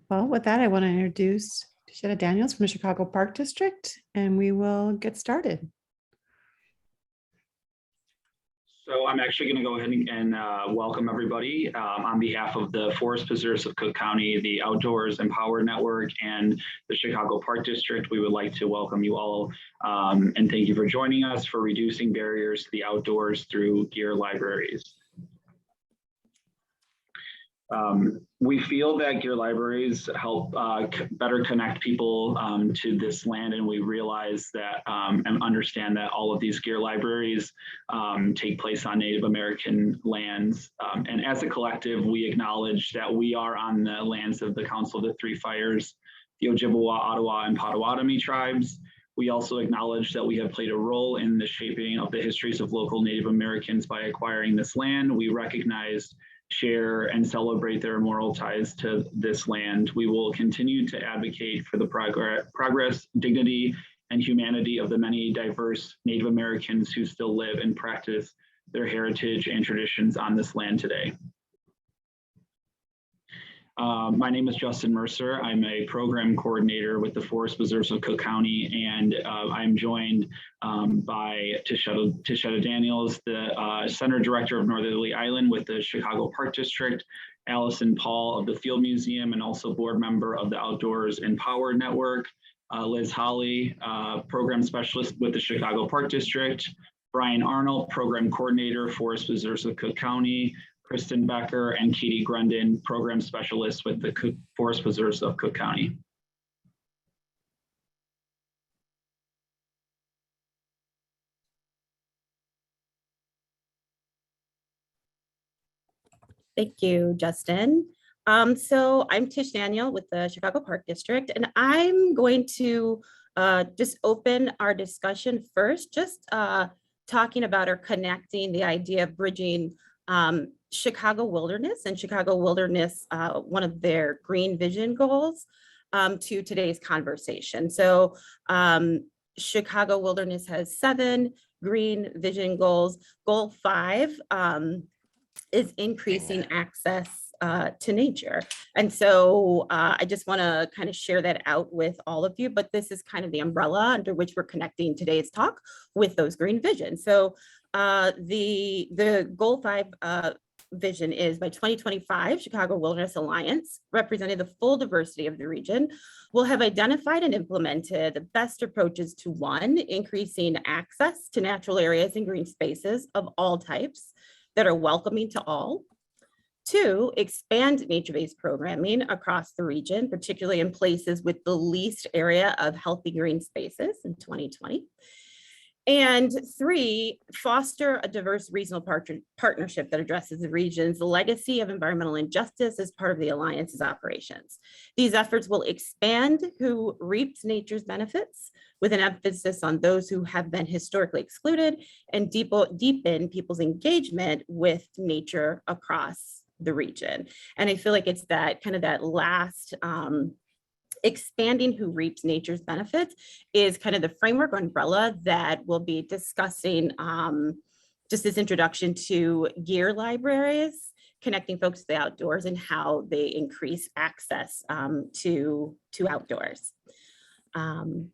Well, with that, I want to introduce Tashetta Daniels from the Chicago Park District, and we will get started. So I'm actually going to go ahead and welcome everybody on behalf of the Forest Preserves of Cook County, the Outdoors Empowered Network, and the Chicago Park District. We would like to welcome you all and thank you for joining us for reducing barriers to the outdoors through gear libraries. We feel that gear libraries help better connect people to this land, and we realize that and understand that all of these gear libraries take place on Native American lands. And as a collective, we acknowledge that we are on the lands of the Council of the Three Fires, the Ojibwa, Ottawa, and Potawatomi tribes. We also acknowledge that we have played a role in the shaping of the histories of local Native Americans by acquiring this land. We recognize, share, and celebrate their immortal ties to this land. We will continue to advocate for the progress, dignity, and humanity of the many diverse Native Americans who still live and practice their heritage and traditions on this land today. My name is Justin Mercer. I'm a program coordinator with the Forest Preserves of Cook County, and I'm joined by Tashetta Daniels, the Center Director of Northerly Island with the Chicago Park District, Allison Paul of the Field Museum, and also board member of the Outdoors Empowered Network, Liz Holley, Program Specialist with the Chicago Park District, Brian Arnoldt, Program Coordinator, Forest Preserves of Cook County, Kristen Baecker, and Katie Grundin, Program Specialist with the Forest Preserves of Cook County. Thank you, Justin. So I'm Tish Daniel with the Chicago Park District, and I'm going to just open our discussion first, just talking about or connecting the idea of bridging Chicago Wilderness and Chicago Wilderness, one of their green vision goals, to today's conversation. So Chicago Wilderness has 7 green vision goals. Goal 5 is increasing access to nature. And so I just want to kind of share that out with all of you, but this is kind of the umbrella under which we're connecting today's talk with those green visions. So the goal 5 vision is by 2025, Chicago Wilderness Alliance, representing the full diversity of the region, will have identified and implemented the best approaches to 1, increasing access to natural areas and green spaces of all types that are welcoming to all. 2, expand nature-based programming across the region, particularly in places with the least area of healthy green spaces in 2020. And 3, foster a diverse regional partnership that addresses the region's legacy of environmental injustice as part of the Alliance's operations. These efforts will expand who reaps nature's benefits with an emphasis on those who have been historically excluded and deepen people's engagement with nature across the region. And I feel like it's that kind of that last expanding who reaps nature's benefits is kind of the framework umbrella that we'll be discussing just this introduction to gear libraries, connecting folks to the outdoors and how they increase access to outdoors. And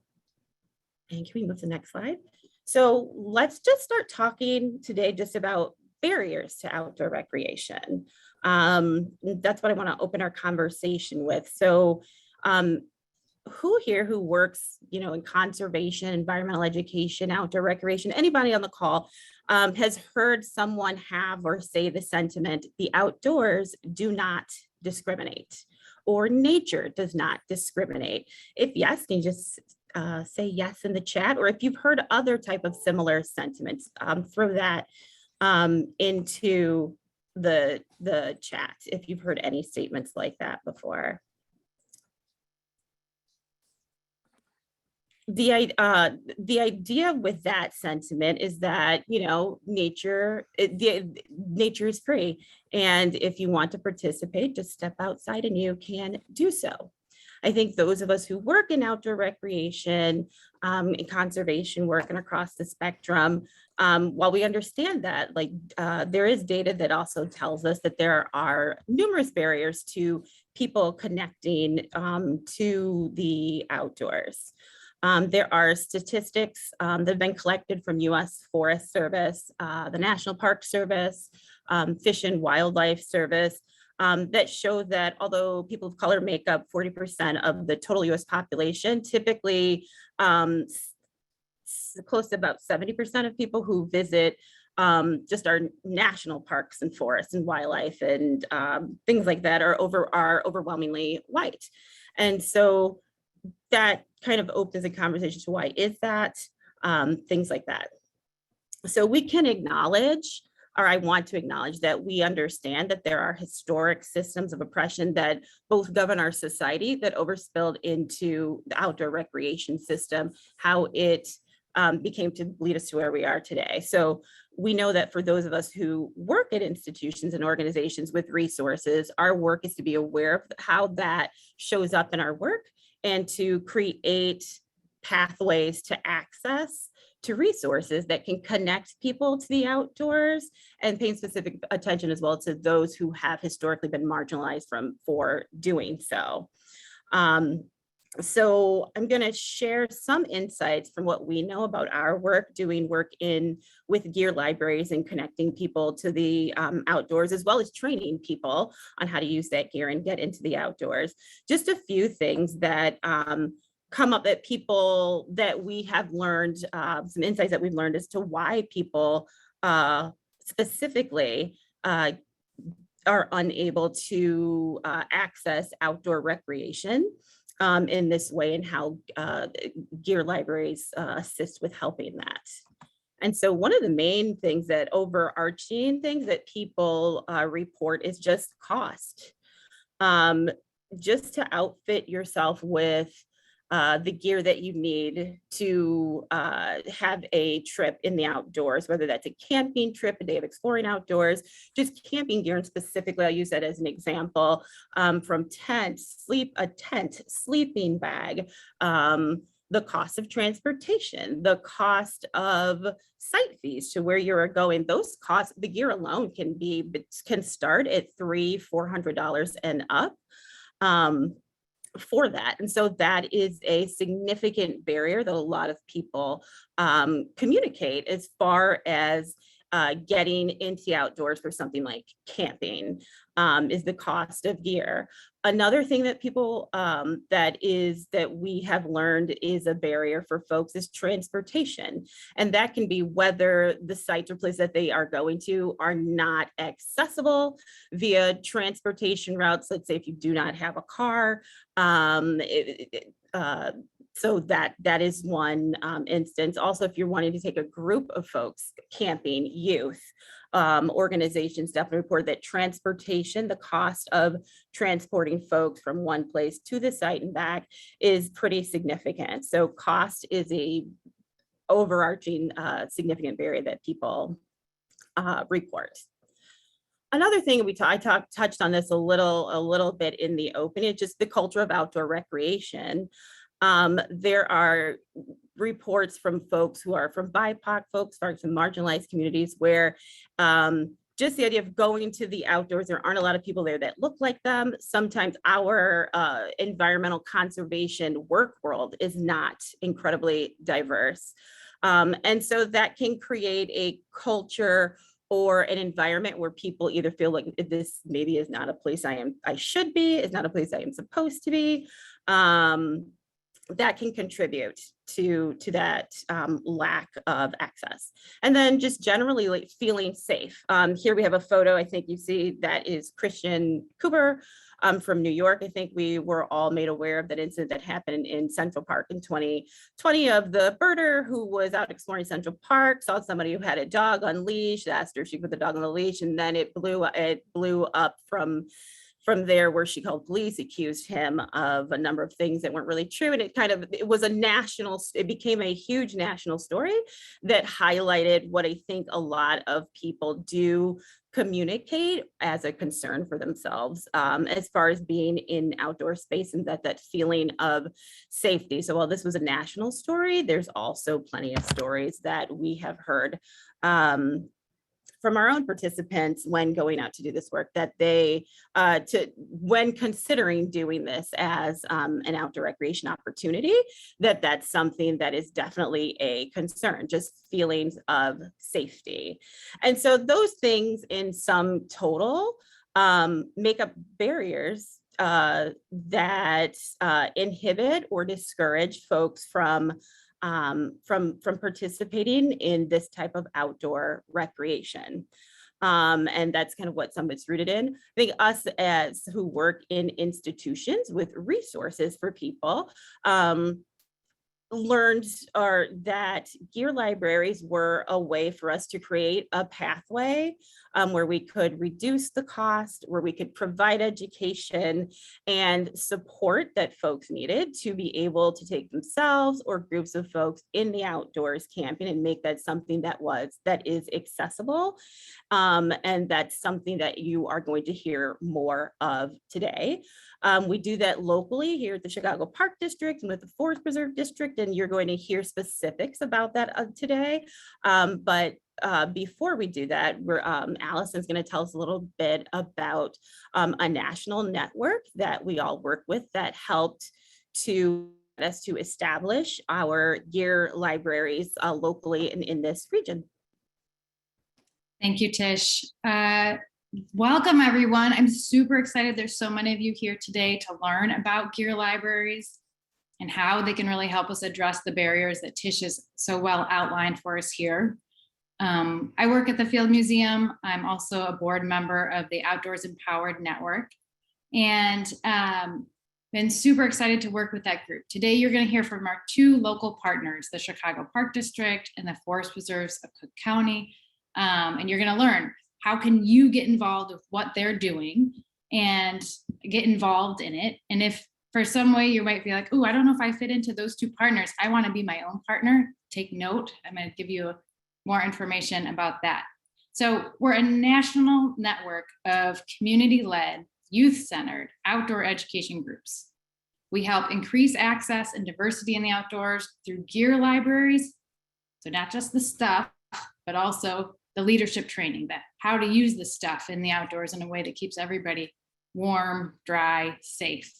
can we move to the next slide? So let's just start talking today just about barriers to outdoor recreation. That's what I want to open our conversation with. So who here who works, in conservation, environmental education, outdoor recreation, anybody on the call has heard someone have or say the sentiment, the outdoors do not discriminate, or nature does not discriminate? If yes, can you just say yes in the chat? Or if you've heard other type of similar sentiments, throw that into the chat if you've heard any statements like that before. The idea with that sentiment is that, nature is free. And if you want to participate, just step outside and you can do so. I think those of us who work in outdoor recreation and conservation work and across the spectrum While we understand that, like, there is data that also tells us that there are numerous barriers to people connecting to the outdoors. There are statistics that have been collected from U.S. Forest Service, the National Park Service, Fish and Wildlife Service, that show that although people of color make up 40% of the total U.S. population, typically close to about 70% of people who visit just our national parks and forests and wildlife and things like that are overwhelmingly white. And so that kind of opens a conversation to why is that, things like that. So we can acknowledge, or I want to acknowledge, that we understand that there are historic systems of oppression that both govern our society that overspilled into the outdoor recreation system, how it became to lead us to where we are today. So we know that for those of us who work at institutions and organizations with resources, our work is to be aware of how that shows up in our work and to create pathways to access to resources that can connect people to the outdoors, and paying specific attention as well to those who have historically been marginalized for doing so. So I'm going to share some insights from what we know about our work, doing work with gear libraries and connecting people to the outdoors, as well as training people on how to use that gear and get into the outdoors. Just a few things that come up that people that we have learned, some insights that we've learned as to why people specifically are unable to access outdoor recreation in this way, and how gear libraries assist with helping that. And so one of the main things, that overarching things that people report, is just cost. Just to outfit yourself with the gear that you need to have a trip in the outdoors, whether that's a camping trip, a day of exploring outdoors, just camping gear. And specifically, I'll use that as an example, from tent, sleeping bag, the cost of transportation, the cost of site fees to where you're going. Those costs, the gear alone can start at $300-400 and up. For that. And so that is a significant barrier that a lot of people communicate as far as getting into the outdoors for something like camping, is the cost of gear. Another thing that people that we have learned is a barrier for folks is transportation. And that can be whether the sites or places that they are going to are not accessible via transportation routes. Let's say if you do not have a car, so that is one instance. Also, if you're wanting to take a group of folks camping, youth, organizations definitely report that transportation, the cost of transporting folks from one place to the site and back, is pretty significant. So cost is a overarching significant barrier that people report. Another thing I touched on this a little bit in the opening, it's just the culture of outdoor recreation. There are reports from folks who are from BIPOC folks, from marginalized communities, where just the idea of going to the outdoors, there aren't a lot of people there that look like them. Sometimes our environmental conservation work world is not incredibly diverse. And so that can create a culture or an environment where people either feel like this maybe is not a place I should be, it's not a place I am supposed to be. That can contribute to that lack of access. And then just generally like feeling safe. Here we have a photo, I think you see, that is Kristen Cooper from New York. I think we were all made aware of that incident that happened in Central Park in 2020 of the birder who was out exploring Central Park, saw somebody who had a dog on leash, asked her if she put the dog on the leash, and then it blew up from there, where she called police, accused him of a number of things that weren't really true. And it became a huge national story that highlighted what I think a lot of people do communicate as a concern for themselves as far as being in outdoor space and that feeling of safety. So while this was a national story, there's also plenty of stories that we have heard from our own participants when going out to do this work, that they, when considering doing this as an outdoor recreation opportunity, that's something that is definitely a concern, just feelings of safety. And so those things in sum total make up barriers that inhibit or discourage folks from participating in this type of outdoor recreation. And that's kind of what Summit's rooted in. I think us as who work in institutions with resources for people, learned that gear libraries were a way for us to create a pathway where we could reduce the cost, where we could provide education and support that folks needed to be able to take themselves or groups of folks in the outdoors camping and make that something that is accessible. And that's something that you are going to hear more of today. We do that locally here at the Chicago Park District and with the Forest Preserve District, and you're going to hear specifics about that today. But before we do that, Allison's going to tell us a little bit about a national network that we all work with that helped us to establish our gear libraries locally in this region. Thank you, Tish. Welcome, everyone. I'm super excited. There's so many of you here today to learn about gear libraries and how they can really help us address the barriers that Tish has so well outlined for us here. I work at the Field Museum. I'm also a board member of the Outdoors Empowered Network, and been super excited to work with that group. Today, you're going to hear from our two local partners, the Chicago Park District and the Forest Preserves of Cook County. And you're going to learn how can you get involved with what they're doing and get involved in it. And if for some way you might be like, oh, I don't know if I fit into those two partners, I want to be my own partner, take note. I'm going to give you more information about that. So we're a national network of community-led, youth-centered outdoor education groups. We help increase access and diversity in the outdoors through gear libraries. So not just the stuff, but also the leadership training, that how to use the stuff in the outdoors in a way that keeps everybody warm, dry, safe.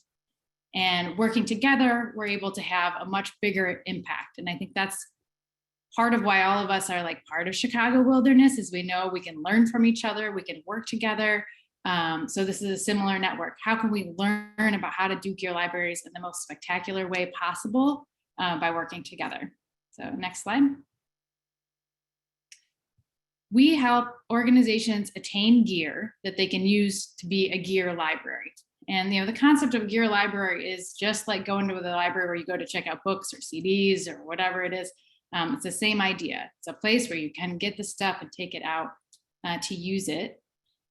And working together, we're able to have a much bigger impact. And I think that's part of why all of us are like part of Chicago Wilderness, is we know we can learn from each other, we can work together. So this is a similar network. How can we learn about how to do gear libraries in the most spectacular way possible by working together? So next slide. We help organizations attain gear that they can use to be a gear library. And the concept of a gear library is just like going to the library where you go to check out books or CDs or whatever it is. It's the same idea. It's a place where you can get the stuff and take it out to use it.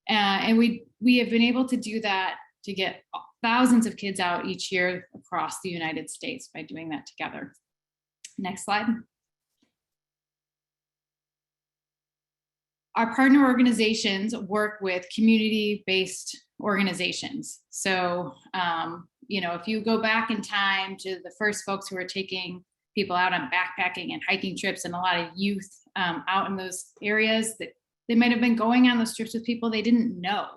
And we have been able to do that, to get thousands of kids out each year across the United States by doing that together. Next slide. Our partner organizations work with community-based organizations. So, if you go back in time to the first folks who were taking people out on backpacking and hiking trips, and a lot of youth out in those areas, that they might have been going on those trips with people they didn't know.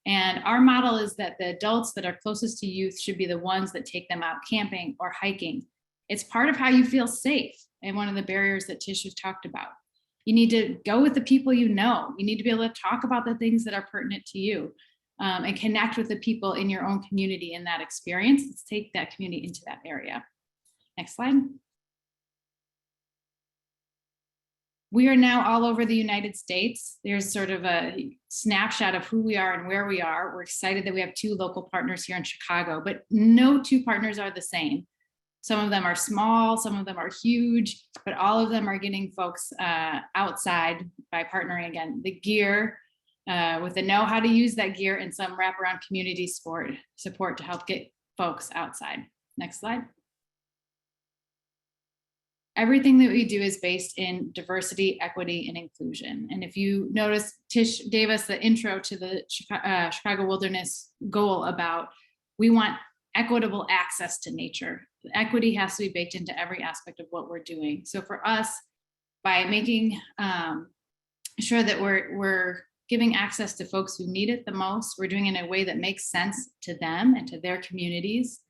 And our model is that the adults that are closest to youth should be the ones that take them out camping or hiking. It's part of how you feel safe, and one of the barriers that Tish has talked about. You need to go with the people you know. You need to be able to talk about the things that are pertinent to you and connect with the people in your own community in that experience. Let's take that community into that area. Next slide. We are now all over the United States. There's sort of a snapshot of who we are and where we are. We're excited that we have two local partners here in Chicago, but no two partners are the same. Some of them are small, some of them are huge, but all of them are getting folks outside by partnering again. The gear, with the know how to use that gear, and some wraparound community support to help get folks outside. Next slide. everything that we do is based in diversity, equity, and inclusion. And if you notice, Tish gave us the intro to the Chicago Wilderness goal about we want equitable access to nature. Equity has to be baked into every aspect of what we're doing. So for us, by making sure that we're giving access to folks who need it the most, we're doing it in a way that makes sense to them and to their communities.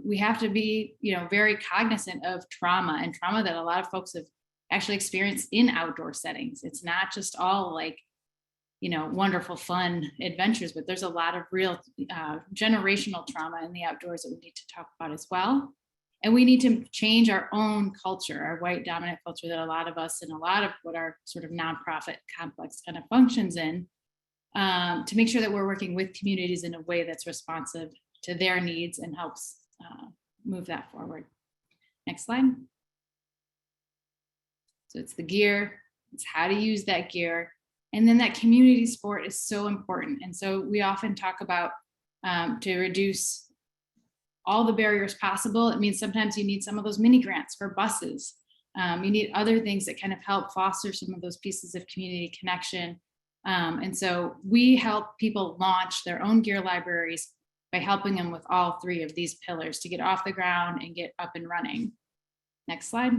We have to be, very cognizant of trauma that a lot of folks have actually experienced in outdoor settings. It's not just all like, wonderful, fun adventures, but there's a lot of real generational trauma in the outdoors that we need to talk about as well. And we need to change our own culture, our white dominant culture that a lot of us and a lot of what our sort of nonprofit complex kind of functions in, to make sure that we're working with communities in a way that's responsive to their needs and helps move that forward. Next slide. So it's the gear, it's how to use that gear. And then that community support is so important. And so we often talk about to reduce all the barriers possible. It means sometimes you need some of those mini grants for buses. You need other things that kind of help foster some of those pieces of community connection. And so we help people launch their own gear libraries by helping them with all three of these pillars to get off the ground and get up and running. Next slide.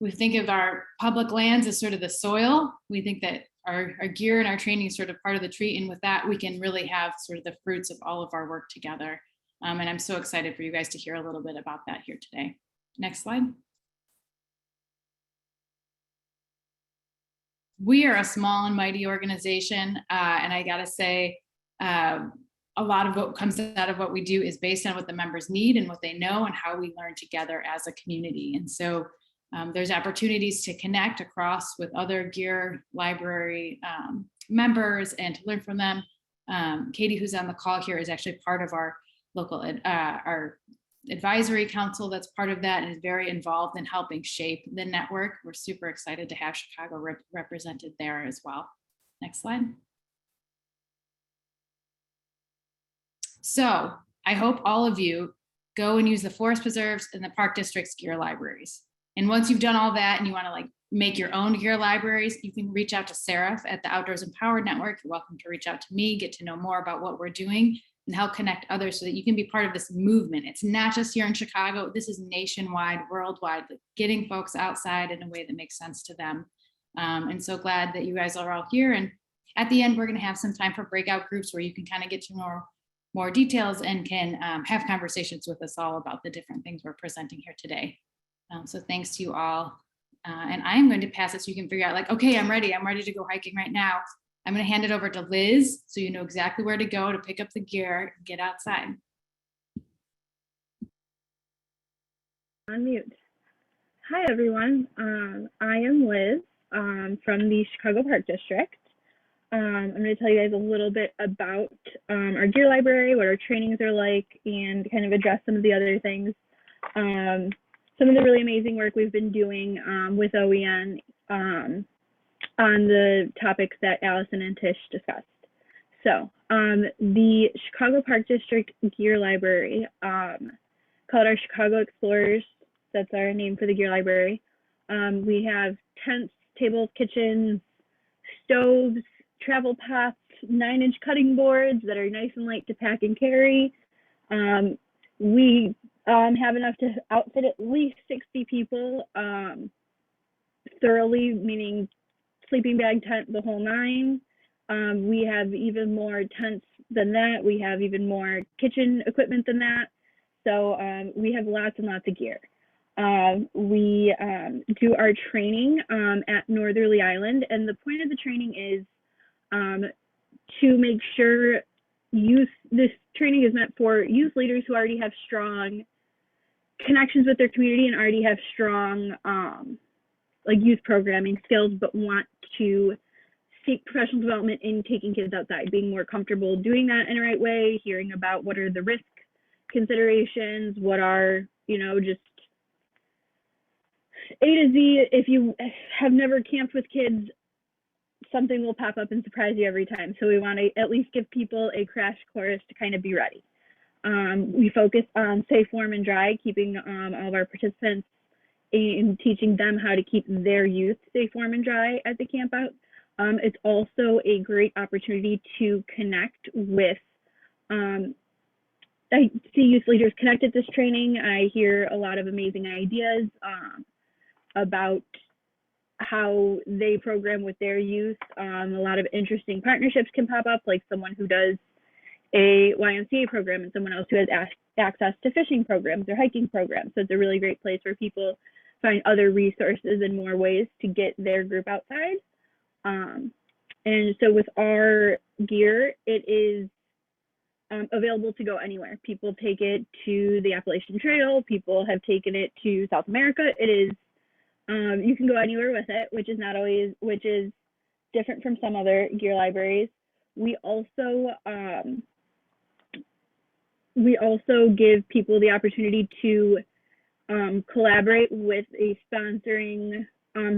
We think of our public lands as sort of the soil. We think that our gear and our training is sort of part of the tree. And with that, we can really have sort of the fruits of all of our work together. And I'm so excited for you guys to hear a little bit about that here today. Next slide. We are a small and mighty organization. And I gotta say, a lot of what comes out of what we do is based on what the members need and what they know and how we learn together as a community. And so there's opportunities to connect across with other gear library members and to learn from them. Katie, who's on the call here, is actually part of our local our advisory council that's part of that and is very involved in helping shape the network. We're super excited to have Chicago represented there as well. Next slide. So I hope all of you go and use the forest preserves and the park district's gear libraries. And once you've done all that and you want to like make your own gear libraries, you can reach out to Sarah at the Outdoors Empowered Network. You're welcome to reach out to me, get to know more about what we're doing and help connect others so that you can be part of this movement. It's not just here in Chicago, this is nationwide, worldwide, like getting folks outside in a way that makes sense to them. And so glad that you guys are all here. And at the end, we're gonna have some time for breakout groups where you can kind of get to know more details and can have conversations with us all about the different things we're presenting here today. So thanks to you all. And I am going to pass it so you can figure out like, okay, I'm ready to go hiking right now. I'm going to hand it over to Liz so you know exactly where to go to pick up the gear and get outside. On mute. Hi, everyone. I am Liz from the Chicago Park District. I'm going to tell you guys a little bit about our gear library, what our trainings are like, and kind of address some of the other things. Some of the really amazing work we've been doing with OEN on the topics that Allison and Tish discussed. So the Chicago Park District Gear Library, called our Chicago Explorers, that's our name for the gear library. We have tents, tables, kitchens, stoves, travel pots, 9-inch cutting boards that are nice and light to pack and carry. We have enough to outfit at least 60 people thoroughly, meaning sleeping bag, tent, the whole nine. We have even more tents than that. We have even more kitchen equipment than that. So we have lots and lots of gear. We do our training at Northerly Island, and the point of the training is to make sure this training is meant for youth leaders who already have strong connections with their community and already have strong like youth programming skills, but want to seek professional development in taking kids outside, being more comfortable doing that in the right way, hearing about what are the risk considerations, what are, just A to Z. If you have never camped with kids, something will pop up and surprise you every time. So we want to at least give people a crash course to kind of be ready. We focus on safe, warm, and dry, keeping all of our participants and teaching them how to keep their youth safe, warm, and dry at the camp out. It's also a great opportunity to connect with, I see youth leaders connect at this training. I hear a lot of amazing ideas about how they program with their youth. A lot of interesting partnerships can pop up, like someone who does a YMCA program and someone else who has access to fishing programs or hiking programs. So it's a really great place where people find other resources and more ways to get their group outside. And so with our gear, it is available to go anywhere. People take it to the Appalachian Trail. People have taken it to South America. It is, you can go anywhere with it, which is different from some other gear libraries. We also give people the opportunity to collaborate with a sponsoring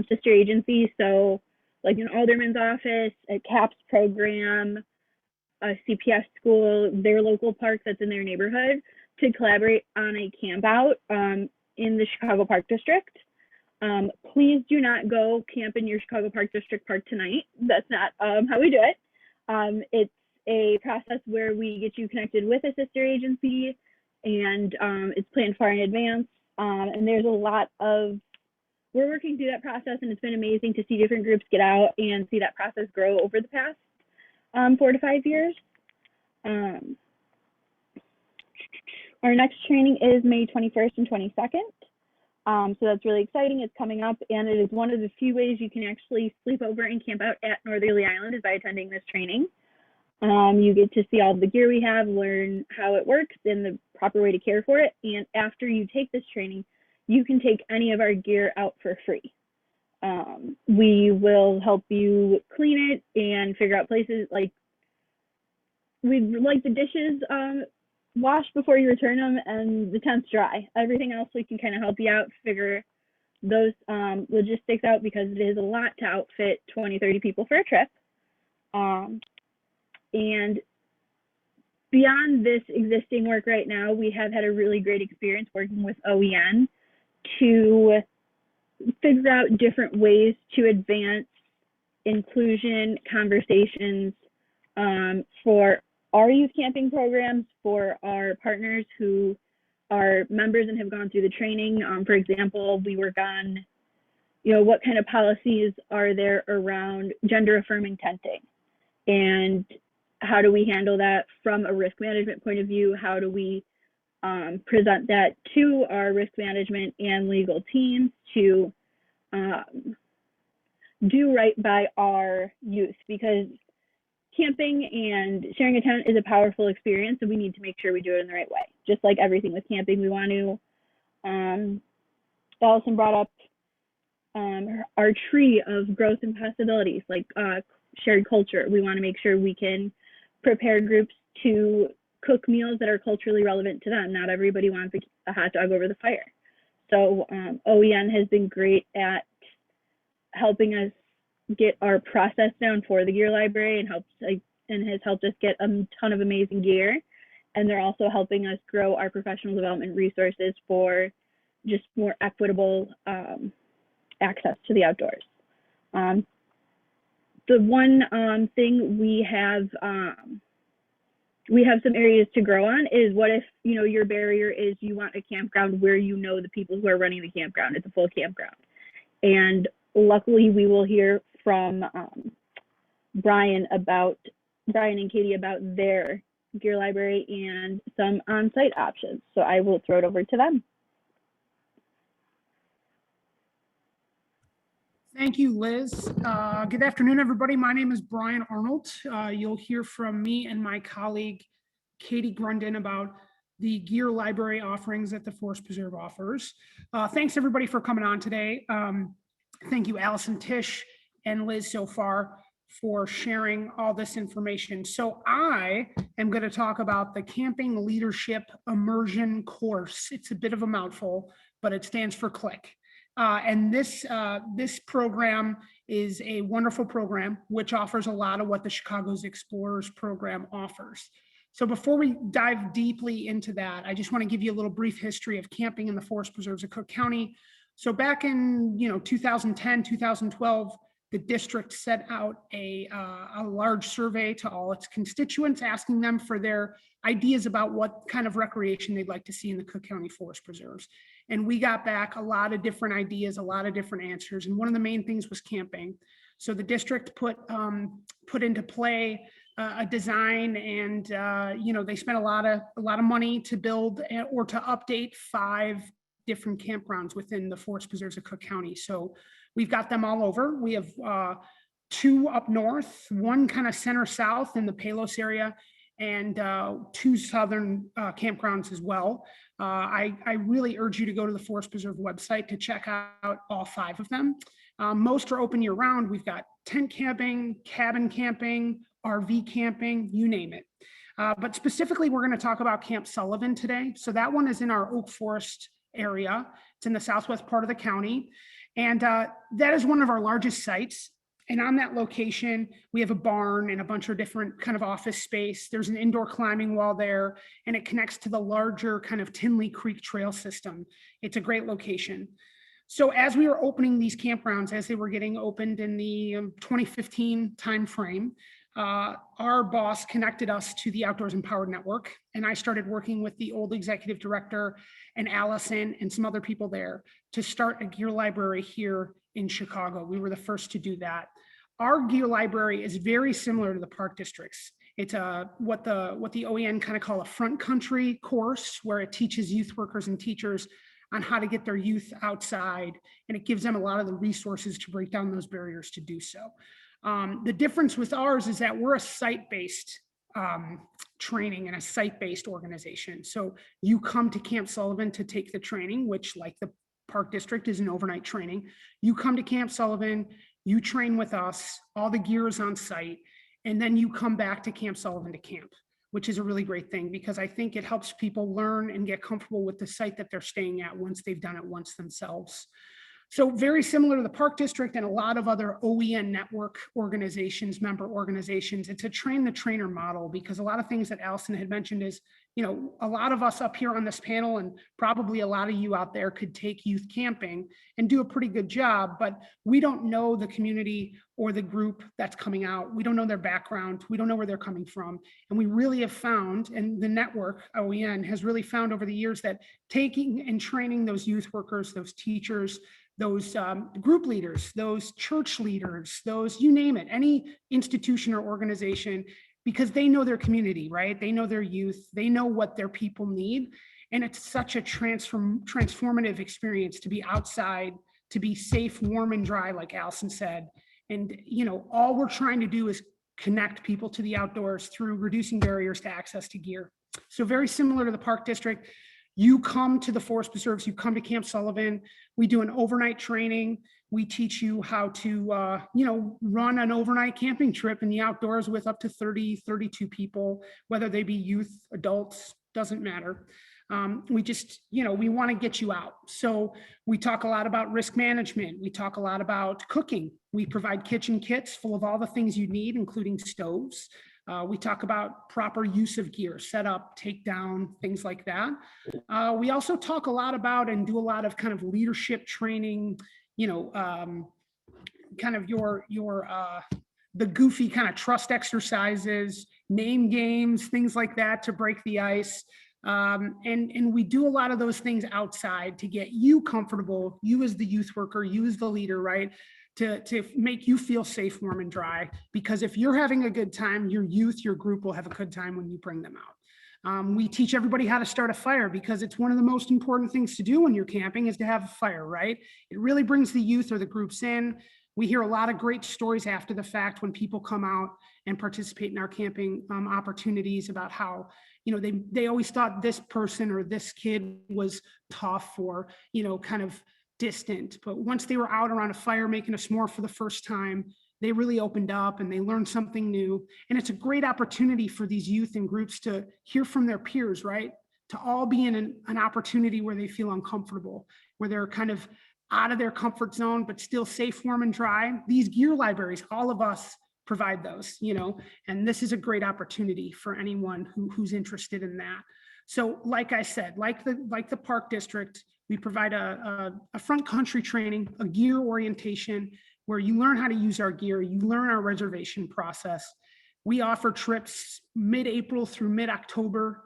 sister agency. So like an alderman's office, a CAPS program, a CPS school, their local park that's in their neighborhood, to collaborate on a camp out in the Chicago Park District. Please do not go camp in your Chicago Park District park tonight. That's not how we do it. It's a process where we get you connected with a sister agency, and it's planned far in advance. And there's a lot of, we're working through that process, and it's been amazing to see different groups get out and see that process grow over the past 4 to 5 years. Our next training is May 21st and 22nd. So that's really exciting. It's coming up, and it is one of the few ways you can actually sleep over and camp out at Northerly Island is by attending this training. You get to see all the gear we have, learn how it works and the proper way to care for it. And after you take this training, you can take any of our gear out for free. We will help you clean it and figure out places, like we'd like the dishes washed before you return them and the tents dry. Everything else we can kind of help you out, figure those logistics out, because it is a lot to outfit 20, 30 people for a trip. And beyond this existing work right now, we have had a really great experience working with OEN to figure out different ways to advance inclusion conversations for our youth camping programs, for our partners who are members and have gone through the training. For example, we work on, what kind of policies are there around gender affirming tenting, and how do we handle that from a risk management point of view? How do we present that to our risk management and legal teams to do right by our youth? Because camping and sharing a tent is a powerful experience, and we need to make sure we do it in the right way. Just like everything with camping, we want to, Allison brought up our tree of growth and possibilities, like shared culture. We want to make sure we can prepare groups to cook meals that are culturally relevant to them. Not everybody wants a hot dog over the fire. So OEN has been great at helping us get our process down for the gear library, and has helped us get a ton of amazing gear. And they're also helping us grow our professional development resources for just more equitable access to the outdoors. The one thing we have some areas to grow on is, what if, your barrier is you want a campground where the people who are running the campground, it's a full campground. And luckily we will hear from Brian and Katie about their gear library and some on-site options. So I will throw it over to them. Thank you, Liz. Good afternoon, everybody. My name is Brian Arnoldt. You'll hear from me and my colleague, Katie Grundin, about the gear library offerings that the Forest Preserve offers. Thanks, everybody, for coming on today. Thank you, Allison, Tish, and Liz so far for sharing all this information. So I am going to talk about the Camping Leadership Immersion course. It's a bit of a mouthful, but it stands for CLICK. And this program is a wonderful program, which offers a lot of what the Chicago's Explorers program offers. So before we dive deeply into that, I just want to give you a little brief history of camping in the forest preserves of Cook County. So back in 2010, 2012, the district set out a large survey to all its constituents, asking them for their ideas about what kind of recreation they'd like to see in the Cook County Forest Preserves. And we got back a lot of different ideas, a lot of different answers. And one of the main things was camping. So the district put into play a design, and they spent a lot of money to build or to update 5 different campgrounds within the forest preserves of Cook County. So we've got them all over. We have 2 up north, 1 kind of center south in the Palos area, and 2 southern campgrounds as well. I really urge you to go to the Forest Preserve website to check out all 5 of them. Most are open year round. We've got tent camping, cabin camping, RV camping, you name it. But specifically, we're going to talk about Camp Sullivan today. So that one is in our Oak Forest area. It's in the southwest part of the county. And that is one of our largest sites. And on that location, we have a barn and a bunch of different kind of office space. There's an indoor climbing wall there, and it connects to the larger kind of Tinley Creek Trail system. It's a great location. So as we were opening these campgrounds, as they were getting opened in the 2015 timeframe, our boss connected us to the Outdoors Empowered Network, and I started working with the old executive director and Allison and some other people there to start a gear library here in Chicago. We were the first to do that. Our gear library is very similar to the park districts. It's what the OEN kind of call a front country course, where it teaches youth workers and teachers on how to get their youth outside, and it gives them a lot of the resources to break down those barriers to do so. The difference with ours is that we're a site-based training and a site-based organization. So you come to Camp Sullivan to take the training, which, like the Park District, is an overnight training. You come to Camp Sullivan, you train with us, all the gear is on site, and then you come back to Camp Sullivan to camp, which is a really great thing, because I think it helps people learn and get comfortable with the site that they're staying at once they've done it once themselves. So very similar to the Park District and a lot of other OEN network organizations, member organizations, it's a train the trainer model, because a lot of things that Allison had mentioned is, a lot of us up here on this panel, and probably a lot of you out there, could take youth camping and do a pretty good job, but we don't know the community or the group that's coming out. We don't know their background. We don't know where they're coming from. And we really have found, and the network, OEN, has really found over the years that taking and training those youth workers, those teachers, those group leaders, those church leaders, those, you name it, any institution or organization, because they know their community, right? They know their youth, they know what their people need. And it's such a transformative experience to be outside, to be safe, warm, and dry, like Allison said. And, all we're trying to do is connect people to the outdoors through reducing barriers to access to gear. So very similar to the Park District. You come to the Forest Preserves, you come to Camp Sullivan, we do an overnight training. We teach you how to, run an overnight camping trip in the outdoors with up to 30, 32 people, whether they be youth, adults, doesn't matter. We just, we want to get you out. So we talk a lot about risk management. We talk a lot about cooking. We provide kitchen kits full of all the things you need, including stoves. We talk about proper use of gear, setup, takedown, things like that. We also talk a lot about and do a lot of kind of leadership training, kind of the goofy kind of trust exercises, name games, things like that to break the ice. And we do a lot of those things outside to get you comfortable, you as the youth worker, you as the leader, right? To make you feel safe, warm, and dry. Because if you're having a good time, your youth, your group will have a good time when you bring them out. We teach everybody how to start a fire, because it's one of the most important things to do when you're camping is to have a fire, right? It really brings the youth or the groups in. We hear a lot of great stories after the fact when people come out and participate in our camping opportunities about how, they always thought this person or this kid was tough or, kind of distant. But once they were out around a fire making a s'more for the first time, they really opened up and they learned something new. And it's a great opportunity for these youth and groups to hear from their peers, right? To all be in an opportunity where they feel uncomfortable, where they're kind of out of their comfort zone, but still safe, warm, and dry. These gear libraries, all of us provide those, and this is a great opportunity for anyone who's interested in that. So like I said, like the Park District, we provide a front country training, a gear orientation, where you learn how to use our gear, you learn our reservation process. We offer trips mid-April through mid-October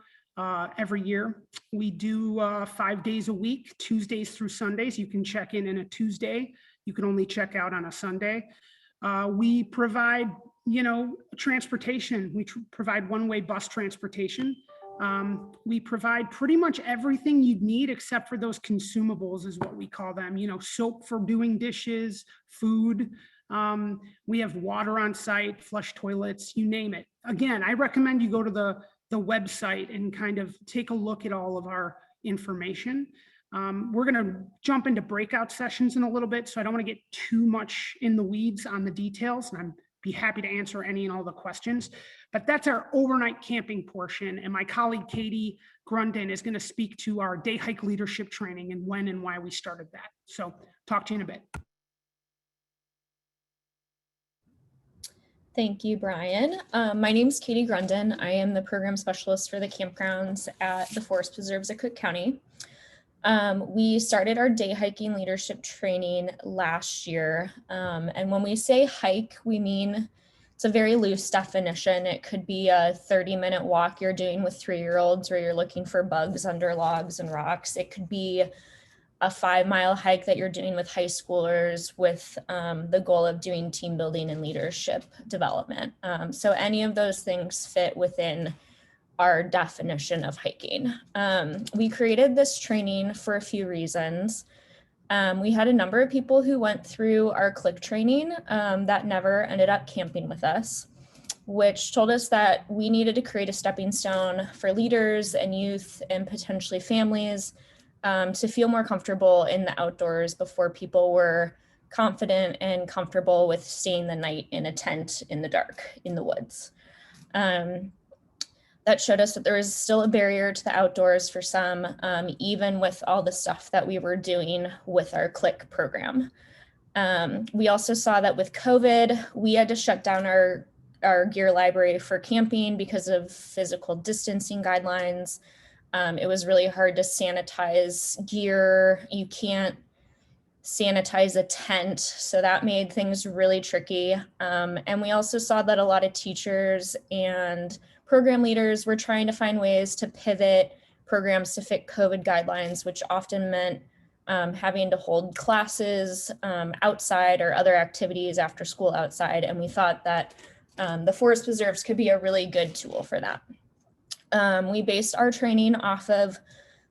every year. We do 5 days a week, Tuesdays through Sundays. You can check in a Tuesday. You can only check out on a Sunday. We provide, transportation. We provide one-way bus transportation. We provide pretty much everything you'd need except for those consumables is what we call them, soap for doing dishes, food. We have water on site, flush toilets, you name it. Again, I recommend you go to the website and kind of take a look at all of our information. We're going to jump into breakout sessions in a little bit, so I don't want to get too much in the weeds on the details, and I'd be happy to answer any and all the questions. But that's our overnight camping portion, and my colleague Katie Grundin is going to speak to our day hike leadership training and when and why we started that. So talk to you in a bit. Thank you, Brian. My name is Katie Grundin. I am the program specialist for the campgrounds at the Forest Preserves at Cook County. We started our day hiking leadership training last year. And when we say hike, we mean it's a very loose definition. It could be a 30-minute walk you're doing with 3-year-olds where you're looking for bugs under logs and rocks. It could be a 5-mile hike that you're doing with high schoolers with the goal of doing team building and leadership development. So any of those things fit within our definition of hiking. We created this training for a few reasons. We had a number of people who went through our click training that never ended up camping with us, which told us that we needed to create a stepping stone for leaders and youth and potentially families to feel more comfortable in the outdoors before people were confident and comfortable with staying the night in a tent in the dark in the woods. That showed us that there was still a barrier to the outdoors for some, even with all the stuff that we were doing with our click program. We also saw that with COVID, we had to shut down our gear library for camping because of physical distancing guidelines. It was really hard to sanitize gear. You can't sanitize a tent, so that made things really tricky. And we also saw that a lot of teachers and program leaders were trying to find ways to pivot programs to fit COVID guidelines, which often meant having to hold classes outside or other activities after school outside. And we thought that the Forest Preserves could be a really good tool for that. We based our training off of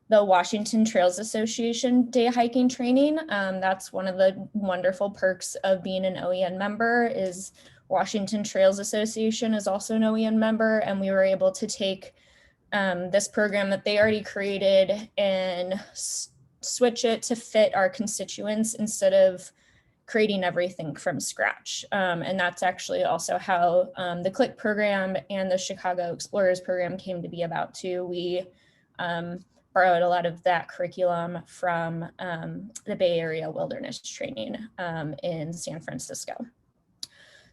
the Washington Trails Association day hiking training. That's one of the wonderful perks of being an OEN member is Washington Trails Association is also an OEN member, and we were able to take this program that they already created and switch it to fit our constituents instead of creating everything from scratch. And that's actually also how the CLIC program and the Chicago Explorers program came to be about too. We borrowed a lot of that curriculum from the Bay Area Wilderness Training in San Francisco.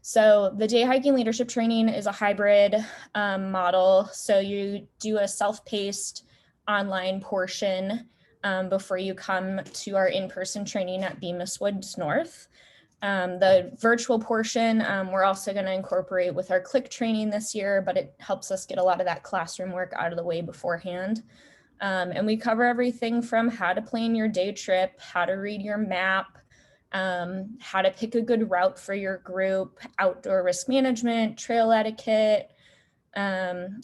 So the day hiking leadership training is a hybrid model. So you do a self-paced online portion before you come to our in-person training at Bemis Woods North. The virtual portion, we're also going to incorporate with our CLIC training this year, but it helps us get a lot of that classroom work out of the way beforehand. And we cover everything from how to plan your day trip, how to read your map, how to pick a good route for your group, outdoor risk management, trail etiquette,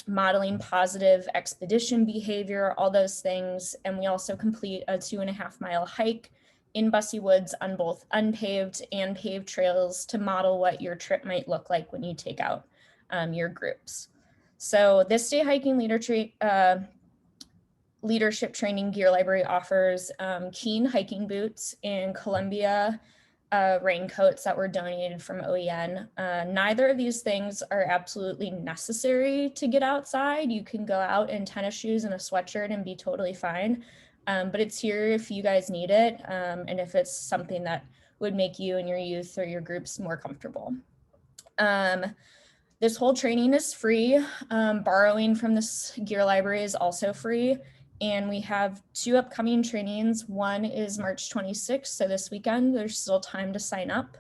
modeling positive expedition behavior, all those things. And we also complete a 2.5-mile hike in Bussy Woods on both unpaved and paved trails to model what your trip might look like when you take out your groups. So this day hiking leadership training gear library offers Keen hiking boots and Columbia raincoats that were donated from OEN. Neither of these things are absolutely necessary to get outside. You can go out in tennis shoes and a sweatshirt and be totally fine. But it's here if you guys need it and if it's something that would make you and your youth or your groups more comfortable. This whole training is free. Borrowing from this gear library is also free. And we have 2 upcoming trainings. One is March 26th, so this weekend. There's still time to sign up.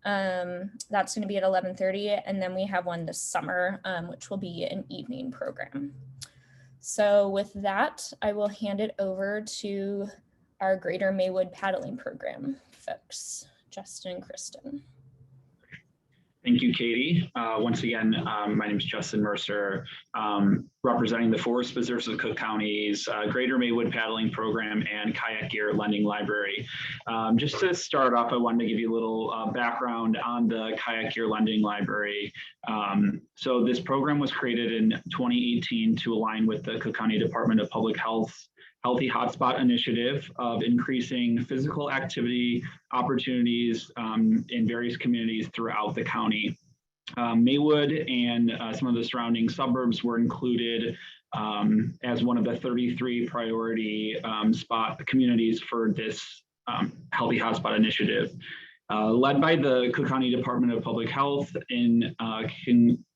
That's going to be at 11:30. And then we have one this summer, which will be an evening program. So with that, I will hand it over to our Greater Maywood Paddling Program folks, Justin and Kristen. Thank you, Katie. Once again, my name is Justin Mercer, representing the Forest Preserves of Cook County's Greater Maywood Paddling Program and Kayak Gear Lending Library. Just to start off, I wanted to give you a little background on the Kayak Gear Lending Library. So this program was created in 2018 to align with the Cook County Department of Public Health's Healthy Hotspot initiative of increasing physical activity opportunities in various communities throughout the county. Maywood and some of the surrounding suburbs were included as one of the 33 priority spot communities for this Healthy Hotspot initiative. Led by the Cook County Department of Public Health in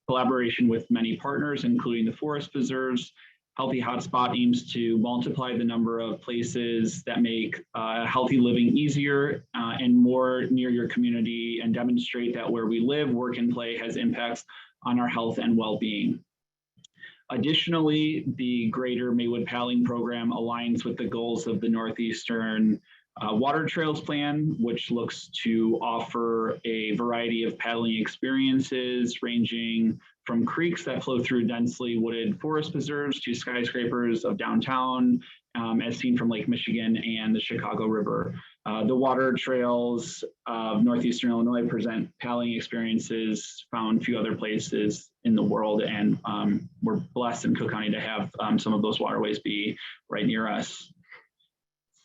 collaboration with many partners, including the Forest Preserves, Healthy Hotspot aims to multiply the number of places that make healthy living easier and more near your community, and demonstrate that where we live, work, and play has impacts on our health and well-being. Additionally, the Greater Maywood Paddling Program aligns with the goals of the Northeastern Water Trails Plan, which looks to offer a variety of paddling experiences ranging from creeks that flow through densely wooded forest preserves to skyscrapers of downtown, as seen from Lake Michigan and the Chicago River. The water trails of Northeastern Illinois present paddling experiences found few other places in the world, and we're blessed in Cook County to have some of those waterways be right near us.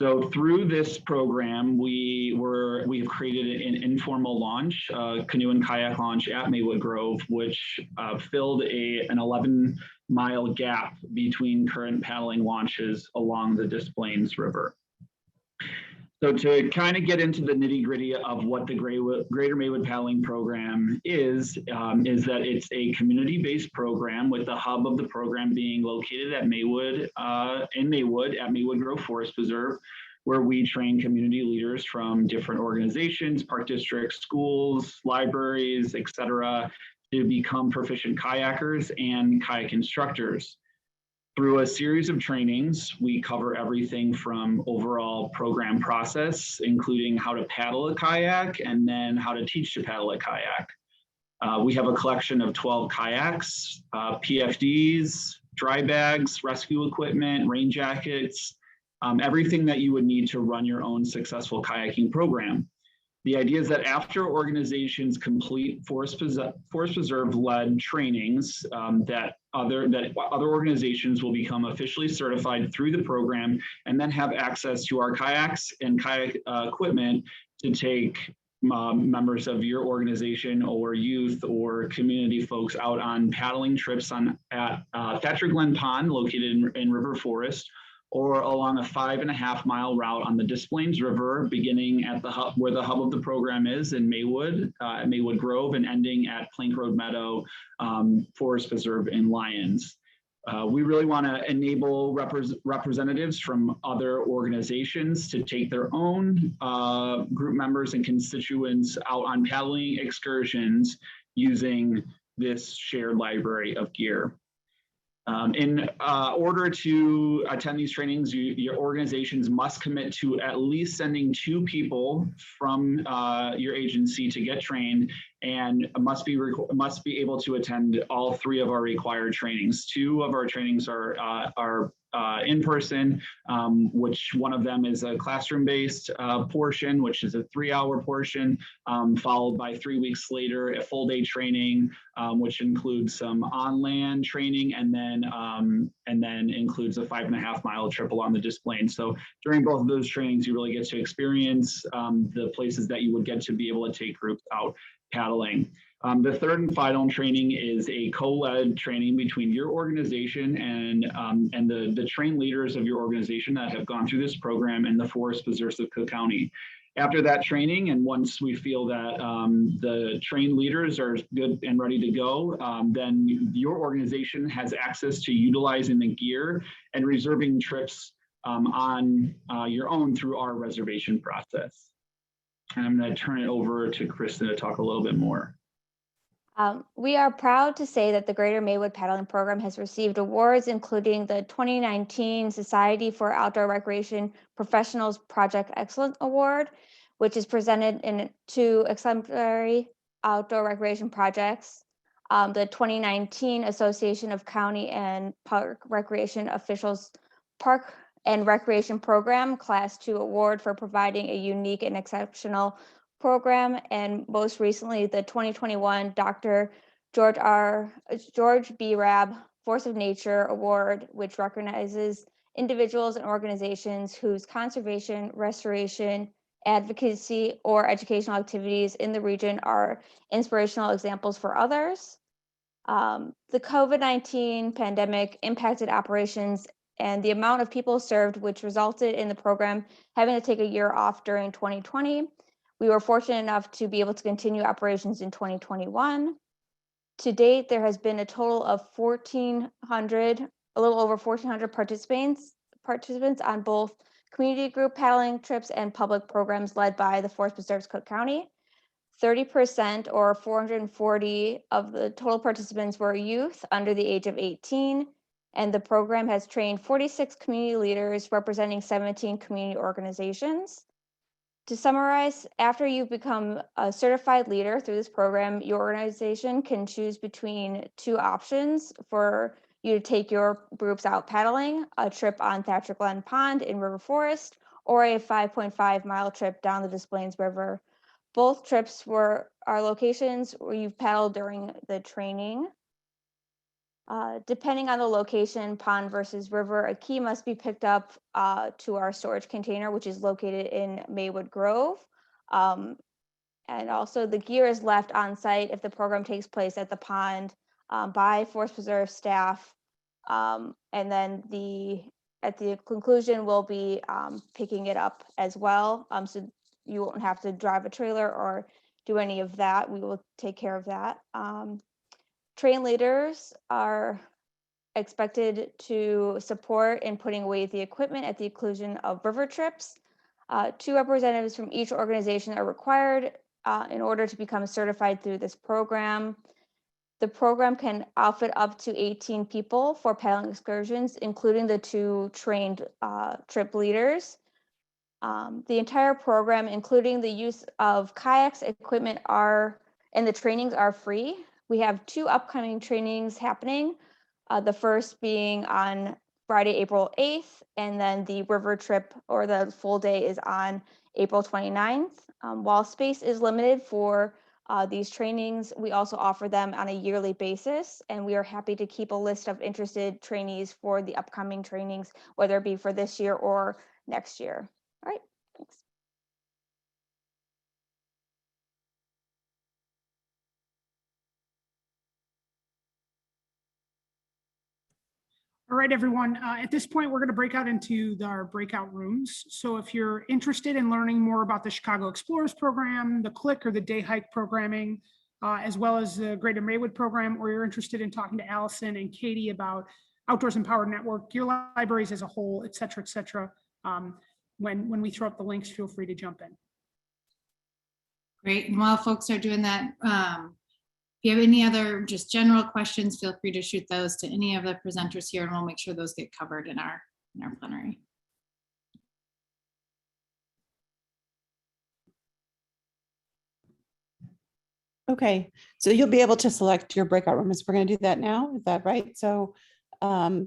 So through this program, we've created an informal launch, canoe and kayak launch at Maywood Grove, which filled an 11-mile gap between current paddling launches along the Des Plaines River. So to kind of get into the nitty-gritty of what the Greater Maywood Paddling Program is that it's a community-based program, with the hub of the program being located at Maywood, at Maywood Grove Forest Preserve, where we train community leaders from different organizations, park districts, schools, libraries, etc., to become proficient kayakers and kayak instructors. Through a series of trainings, we cover everything from overall program process, including how to paddle a kayak and then how to teach to paddle a kayak. We have a collection of 12 kayaks, PFDs, dry bags, rescue equipment, rain jackets, everything that you would need to run your own successful kayaking program. The idea is that after organizations complete Forest Preserve-led trainings, that other organizations will become officially certified through the program and then have access to our kayaks and kayak equipment to take members of your organization or youth or community folks out on paddling trips at Thatcher Glen Pond, located in River Forest, or along a 5.5-mile route on the Des Plaines River, beginning at the hub where the hub of the program is in Maywood, at Maywood Grove, and ending at Plank Road Meadow Forest Preserve in Lyons. We really want to enable representatives from other organizations to take their own group members and constituents out on paddling excursions using this shared library of gear. In order to attend these trainings, your organizations must commit to at least sending 2 people from your agency to get trained, and must be able to attend all 3 of our required trainings. 2 of our trainings are in person, which one of them is a classroom-based portion, which is a 3-hour portion, followed by 3 weeks later a full-day training, which includes some on-land training, and then includes a 5.5-mile trip along the Des Plaines. So during both of those trainings, you really get to experience the places that you would get to be able to take groups out paddling. The third and final training is a co-led training between your organization and the trained leaders of your organization that have gone through this program in the Forest Preserves of Cook County. After that training, and once we feel that the trained leaders are good and ready to go, then your organization has access to utilizing the gear and reserving trips on your own through our reservation process. And I'm going to turn it over to Kristen to talk a little bit more. We are proud to say that the Greater Maywood Paddling Program has received awards, including the 2019 Society for Outdoor Recreation Professionals Project Excellence Award, which is presented in 2 exemplary outdoor recreation projects. The 2019 Association of County and Park Recreation Officials Park and Recreation Program Class 2 Award for providing a unique and exceptional program, and most recently the 2021 Dr. George B. Rabb Force of Nature Award, which recognizes individuals and organizations whose conservation, restoration, advocacy, or educational activities in the region are inspirational examples for others. The COVID-19 pandemic impacted operations and the amount of people served, which resulted in the program having to take a year off during 2020. We were fortunate enough to be able to continue operations in 2021. To date, there has been a total of a little over 1,400 participants on both community group paddling trips and public programs led by the Forest Preserves Cook County. 30% or 440 of the total participants were youth under the age of 18, and the program has trained 46 community leaders representing 17 community organizations. To summarize, after you become a certified leader through this program, your organization can choose between 2 options for you to take your groups out paddling: a trip on Thatcher Glen Pond in River-Forest, or a 5.5-mile trip down the Des Plaines River. Both trips are locations where you've paddled during the training. Depending on the location, pond versus river, a key must be picked up to our storage container, which is located in Maywood Grove. And also the gear is left on site if the program takes place at the pond by Forest Preserve staff. And then at the conclusion, we'll be picking it up as well. So you won't have to drive a trailer or do any of that. We will take care of that. Train leaders are expected to support in putting away the equipment at the inclusion of river trips. 2 representatives from each organization are required in order to become certified through this program. The program can outfit up to 18 people for paddling excursions, including the 2 trained trip leaders. The entire program, including the use of kayaks, equipment and the trainings are free. We have 2 upcoming trainings happening. The first being on Friday, April 8th, and then the river trip or the full day is on April 29th. While space is limited for these trainings, we also offer them on a yearly basis, and we are happy to keep a list of interested trainees for the upcoming trainings, whether it be for this year or next year. All right, thanks. All right, everyone. At this point, we're going to break out into our breakout rooms. So if you're interested in learning more about the Chicago Explorers program, the CLIC or the day hike programming, as well as the Greater Maywood program, or you're interested in talking to Allison and Katie about Outdoors Empowered Network, gear libraries as a whole, et cetera, when we throw up the links, feel free to jump in. Great. And while folks are doing that, if you have any other just general questions, feel free to shoot those to any of the presenters here, and we'll make sure those get covered in our plenary. Okay, so you'll be able to select your breakout rooms. We're going to do that now. Is that right? So I'm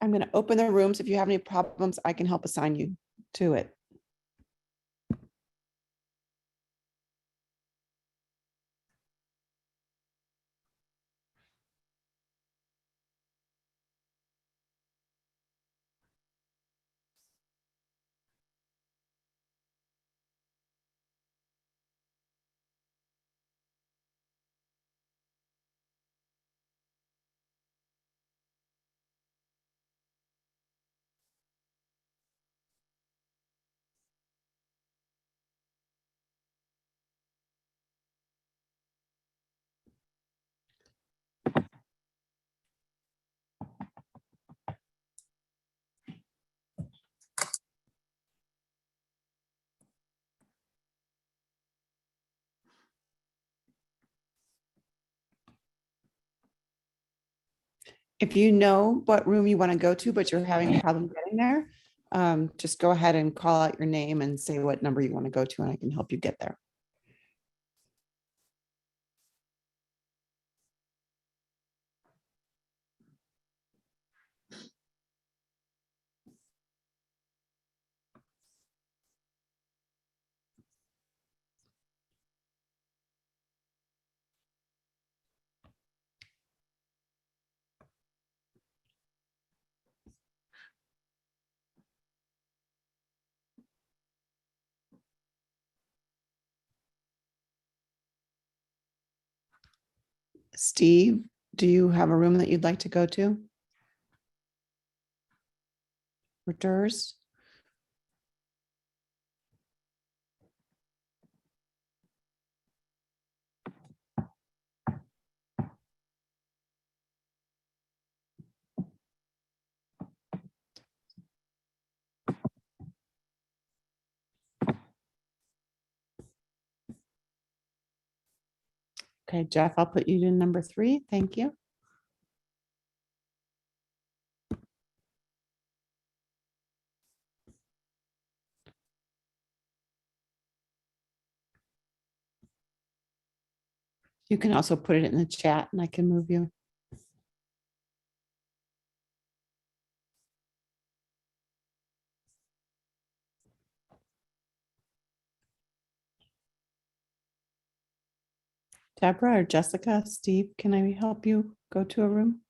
going to open the rooms. If you have any problems, I can help assign you to it. If you know what room you want to go to, but you're having a problem getting there, just go ahead and call out your name and say what number you want to go to, and I can help you get there. Steve, do you have a room that you'd like to go to? Reuters? Okay, Jeff, I'll put you to number 3. Thank you. You can also put it in the chat and I can move you. Deborah or Jessica, Steve, can I help you go to a room?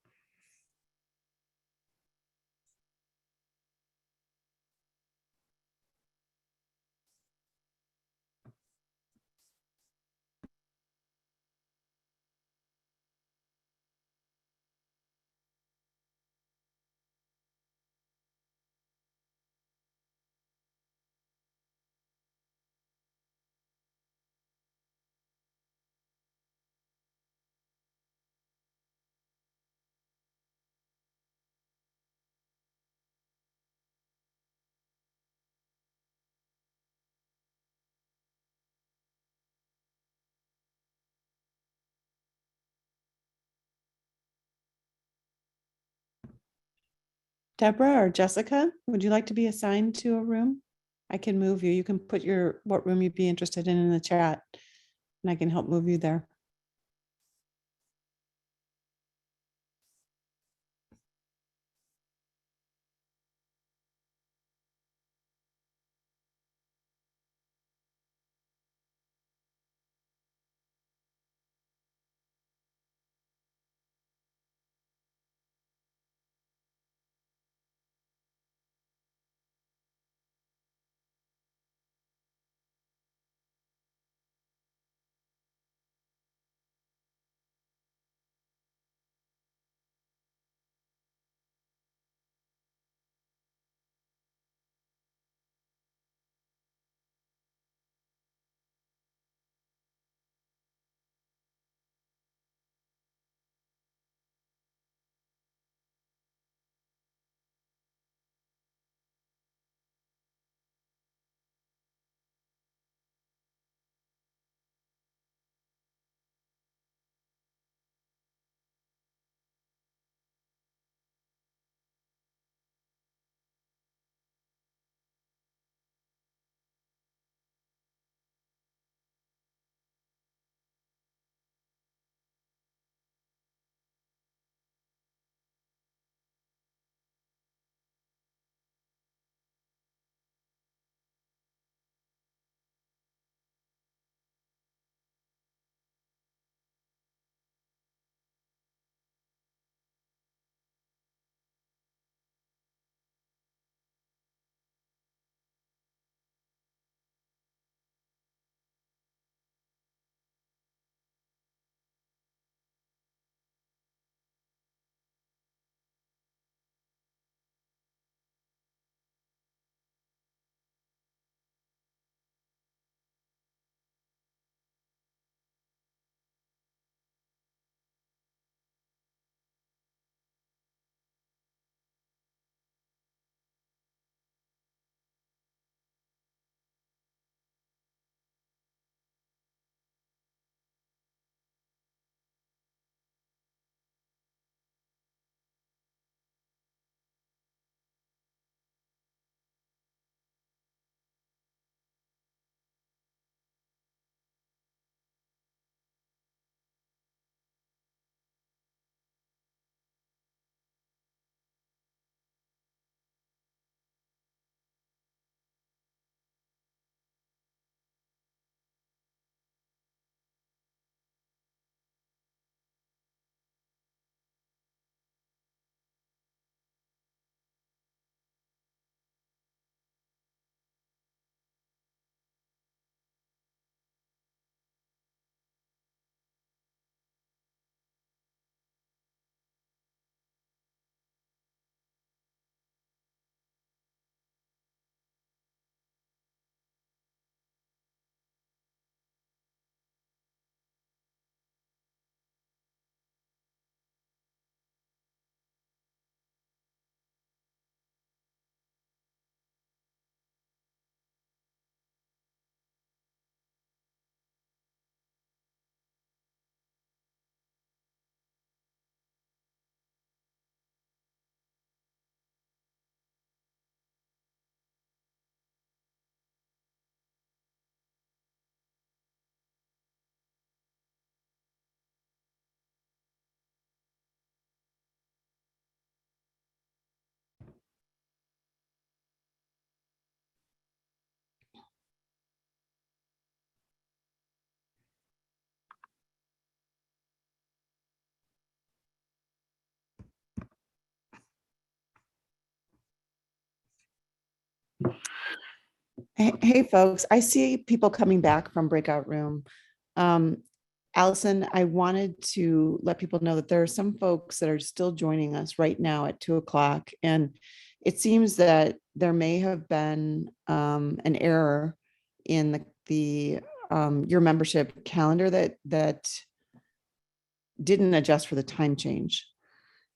Deborah or Jessica, would you like to be assigned to a room? I can move you. You can put what room you'd be interested in the chat and I can help move you there. Hey, folks, I see people coming back from breakout room. Allison, I wanted to let people know that there are some folks that are still joining us right now at 2:00. And it seems that there may have been an error in your membership calendar that didn't adjust for the time change.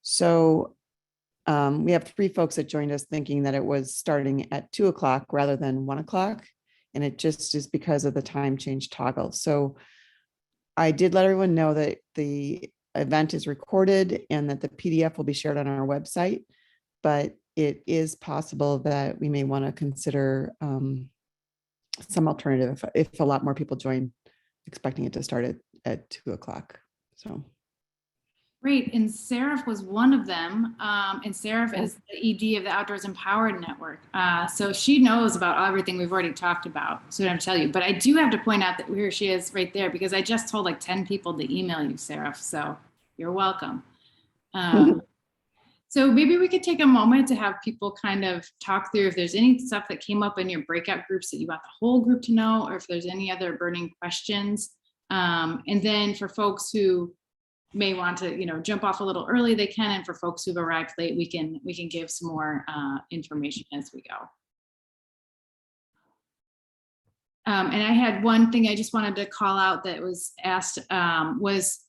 So we have 3 folks that joined us thinking that it was starting at 2:00 rather than 1:00. And it just is because of the time change toggle. So I did let everyone know that the event is recorded and that the PDF will be shared on our website, but it is possible that we may want to consider some alternative if a lot more people join, expecting it to start at 2:00. So. Great, and Seraph was one of them, and Seraph is the ED of the Outdoors Empowered Network. So she knows about everything we've already talked about, so I don't tell you. But I do have to point out that here she is right there, because I just told like 10 people to email you, Seraph, so you're welcome. So maybe we could take a moment to have people kind of talk through if there's any stuff that came up in your breakout groups that you want the whole group to know, or if there's any other burning questions. And then for folks who may want to, jump off a little early, they can. And for folks who've arrived late, we can give some more information as we go. And I had one thing I just wanted to call out that was asked, was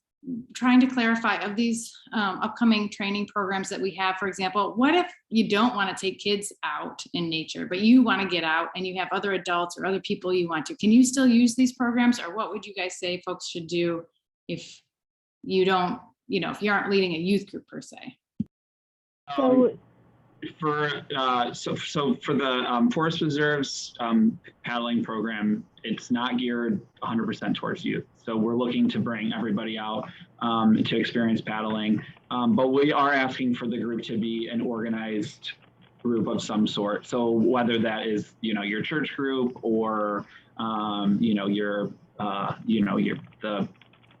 trying to clarify of these upcoming training programs that we have. For example, what if you don't want to take kids out in nature, but you want to get out and you have other adults or other people you want to? Can you still use these programs, or what would you guys say folks should do if you don't, if you aren't leading a youth group per se? So For the Forest Reserves paddling program, it's not geared 100% towards youth. So we're looking to bring everybody out to experience paddling, but we are asking for the group to be an organized group of some sort. So whether that is, your church group or,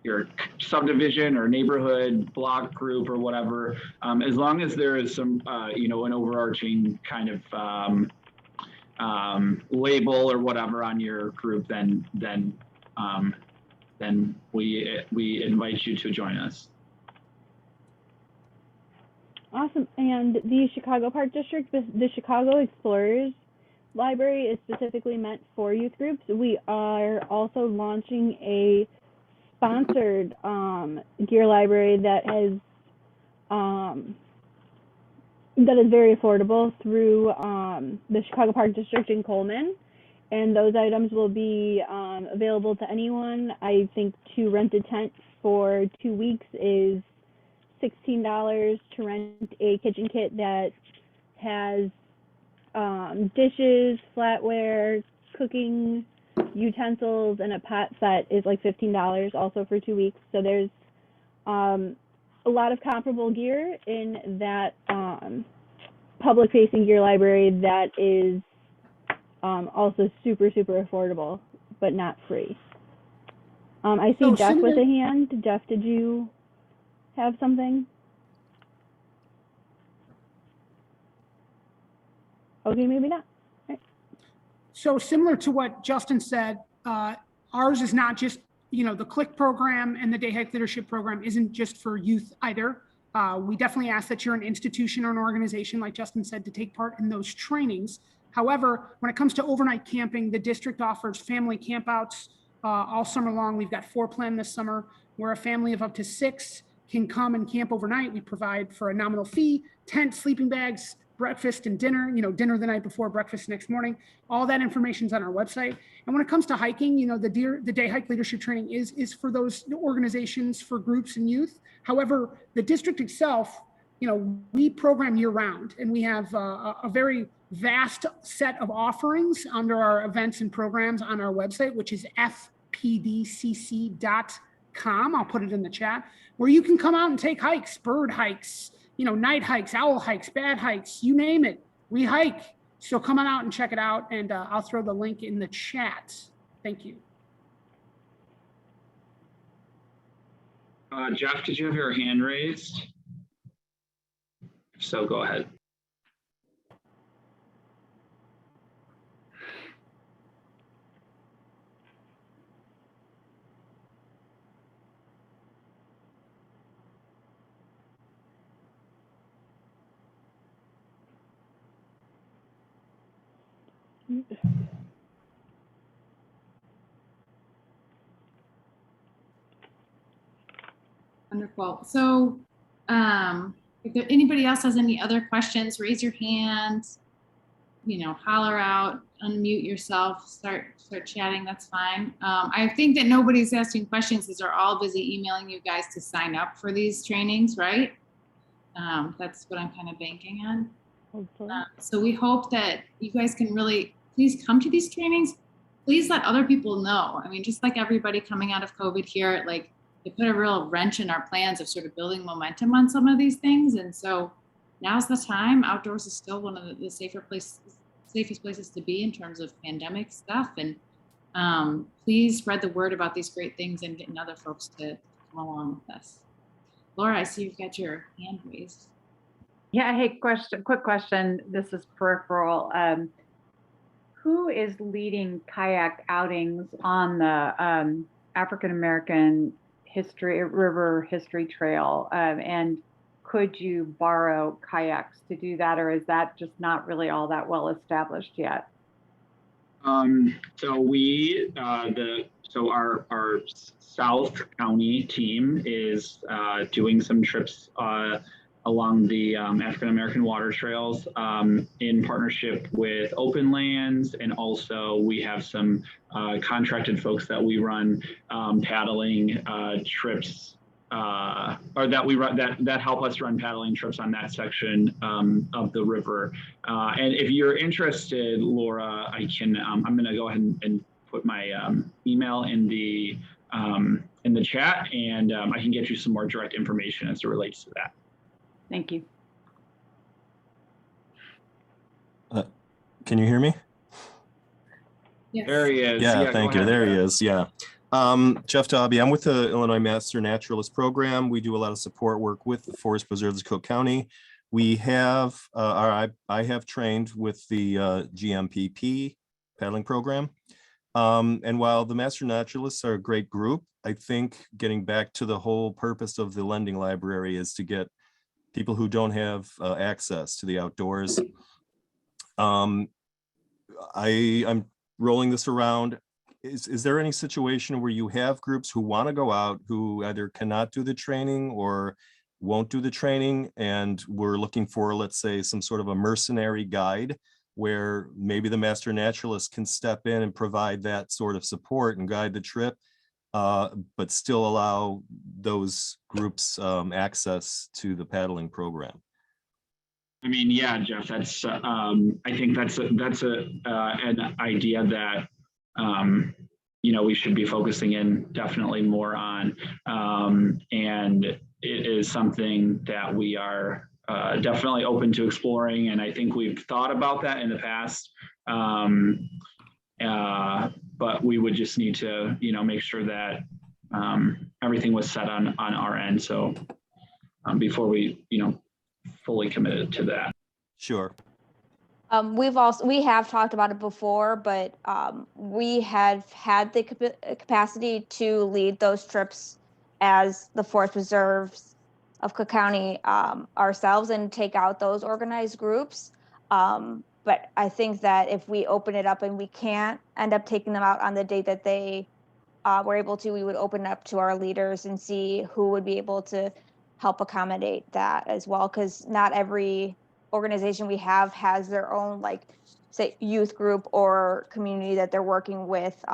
your subdivision or neighborhood block group or whatever, as long as there is some, an overarching kind of label or whatever on your group, then we invite you to join us. awesome. And the Chicago Park District, the Chicago Explorers Library is specifically meant for youth groups. We are also launching a sponsored gear library that is very affordable through the Chicago Park District in Coleman, and those items will be available to anyone. I think to rent a tent for 2 weeks is $16. To rent a kitchen kit that has dishes, flatware, cooking utensils, and a pot set is like $15 also for 2 weeks. So there's a lot of comparable gear in that public facing gear library that is also super affordable, but not free. I see Jeff with a hand. Jeff, did you have something? Okay, maybe not. So similar to what Justin said, ours is not just, the CLIck program and the Day Hike Leadership program isn't just for youth either. We definitely ask that you're an institution or an organization, like Justin said, to take part in those trainings. However, when it comes to overnight camping, the district offers family campouts all summer long. We've got 4 planned this summer where a family of up to 6 can come and camp overnight. We provide for a nominal fee, tent, sleeping bags, breakfast and dinner, dinner the night before, breakfast next morning. All that information's on our website. And when it comes to hiking, the Day Hike Leadership Training is for those organizations, for groups and youth. However, the district itself, we program year round, and we have a very vast set of offerings under our events and programs on our website, which is fpdcc.com. I'll put it in the chat, where you can come out and take hikes, bird hikes, night hikes, owl hikes, bad hikes, you name it, we hike. So come on out and check it out, and I'll throw the link in the chat. Thank you. Jeff, did you have your hand raised? So go ahead. Wonderful. So if there, anybody else has any other questions, raise your hand, holler out, unmute yourself, start chatting, that's fine. I think that nobody's asking questions because they're all busy emailing you guys to sign up for these trainings, right? That's what I'm kind of banking on. So we hope that you guys can really, please come to these trainings. Please let other people know. I mean, just like everybody coming out of COVID here, like it put a real wrench in our plans of sort of building momentum on some of these things. And so now's the time. Outdoors is still one of the safest places to be in terms of pandemic stuff. And please spread the word about these great things and getting other folks to come along with us. Laura, I see you've got your hand raised. Yeah, hey, quick question. This is peripheral. Who is leading kayak outings on the African-American River History Trail? And could you borrow kayaks to do that, or is that just not really all that well established yet? So our South County team is doing some trips along the African American water trails in partnership with Open Lands, and also we have some contracted folks that we run paddling trips, or that we run that help us run paddling trips on that section of the river. And if you're interested, Laura, I can I'm going to go ahead and put my email in the chat, and I can get you some more direct information as it relates to that. Thank you. Can you hear me? Yes. There he is. Yeah, thank you. There he is. Yeah. Jeff Dobby. I'm with the Illinois Master Naturalist Program. We do a lot of support work with the Forest Preserves of Cook County. We have, I have trained with the GMPP paddling program. And while the Master Naturalists are a great group, I think getting back to the whole purpose of the lending library is to get people who don't have access to the outdoors. I'm rolling this around. Is there any situation where you have groups who want to go out who either cannot do the training or won't do the training, and we're looking for, let's say, some sort of a mercenary guide where maybe the Master Naturalist can step in and provide that sort of support and guide the trip, but still allow those groups access to the paddling program? I mean, yeah, Jeff, that's I think that's an idea that we should be focusing in definitely more on, and it is something that we are definitely open to exploring, and I think we've thought about that in the past, but we would just need to make sure that everything was set on our end, so before we fully committed to that. Sure. We have talked about it before, but we have had the capacity to lead those trips as the Forest Preserves of Cook County ourselves and take out those organized groups. But I think that if we open it up and we can't end up taking them out on the date that they were able to, we would open it up to our leaders and see who would be able to help accommodate that as well, because not every organization we have has their own, like, say, youth group or community that they're working with,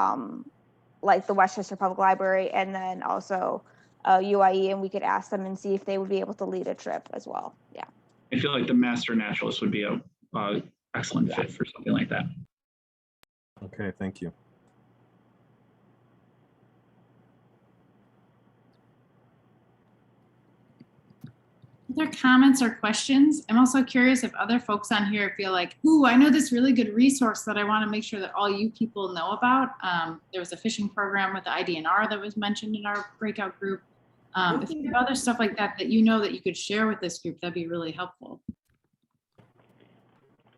like the Westchester Public Library, and then also UIE, and we could ask them and see if they would be able to lead a trip as well. Yeah. I feel like the Master Naturalist would be a excellent fit for something like that. Okay, thank you. Other comments or questions? I'm also curious if other folks on here feel like, ooh, I know this really good resource that I want to make sure that all you people know about. There was a fishing program with the IDNR that was mentioned in our breakout group. If you have other stuff like that that that you could share with this group, that'd be really helpful.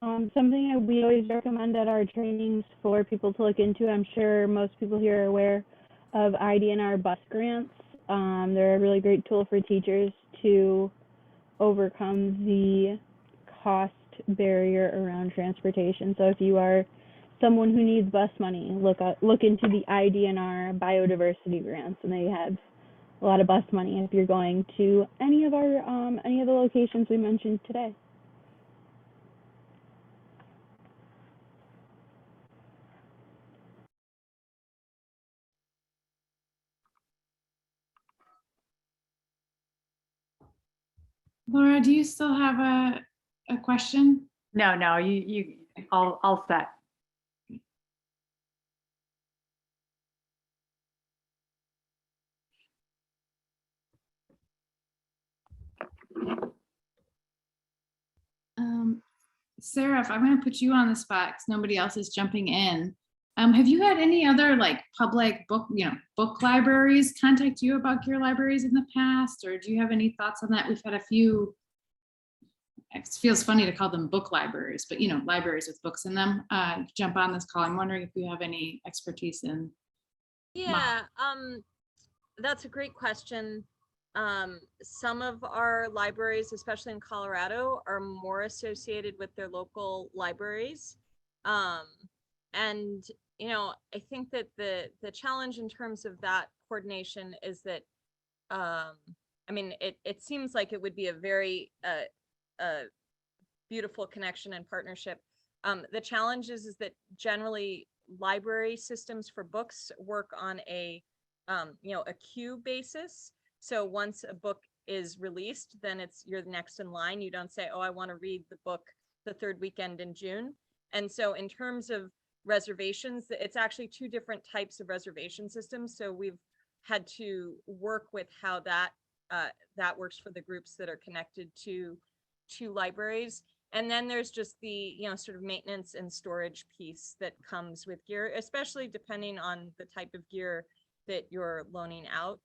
Something that we always recommend at our trainings for people to look into, I'm sure most people here are aware of IDNR bus grants. They're a really great tool for teachers to overcome the cost barrier around transportation. So if you are someone who needs bus money, look into the IDNR biodiversity grants, and they have a lot of bus money if you're going to any of the locations we mentioned today. Laura, do you still have a question? No, all set. Sarah, if I'm going to put you on the spot because nobody else is jumping in, have you had any other like public book libraries contact you about gear libraries in the past, or do you have any thoughts on that? We've had a few. It feels funny to call them book libraries, but libraries with books in them jump on this call. I'm wondering if you have any expertise in. Yeah, that's a great question. Some of our libraries, especially in Colorado, are more associated with their local libraries. And, I think that the challenge in terms of that coordination is that, it seems like it would be a very beautiful connection and partnership. The challenge is that generally library systems for books work on a queue basis. So once a book is released, then you're next in line. You don't say, oh, I want to read the book the third weekend in June. And so in terms of reservations, it's actually two different types of reservation systems. So we've had to work with how that works for the groups that are connected to libraries. And then there's just the, sort of maintenance and storage piece that comes with gear, especially depending on the type of gear that you're loaning out.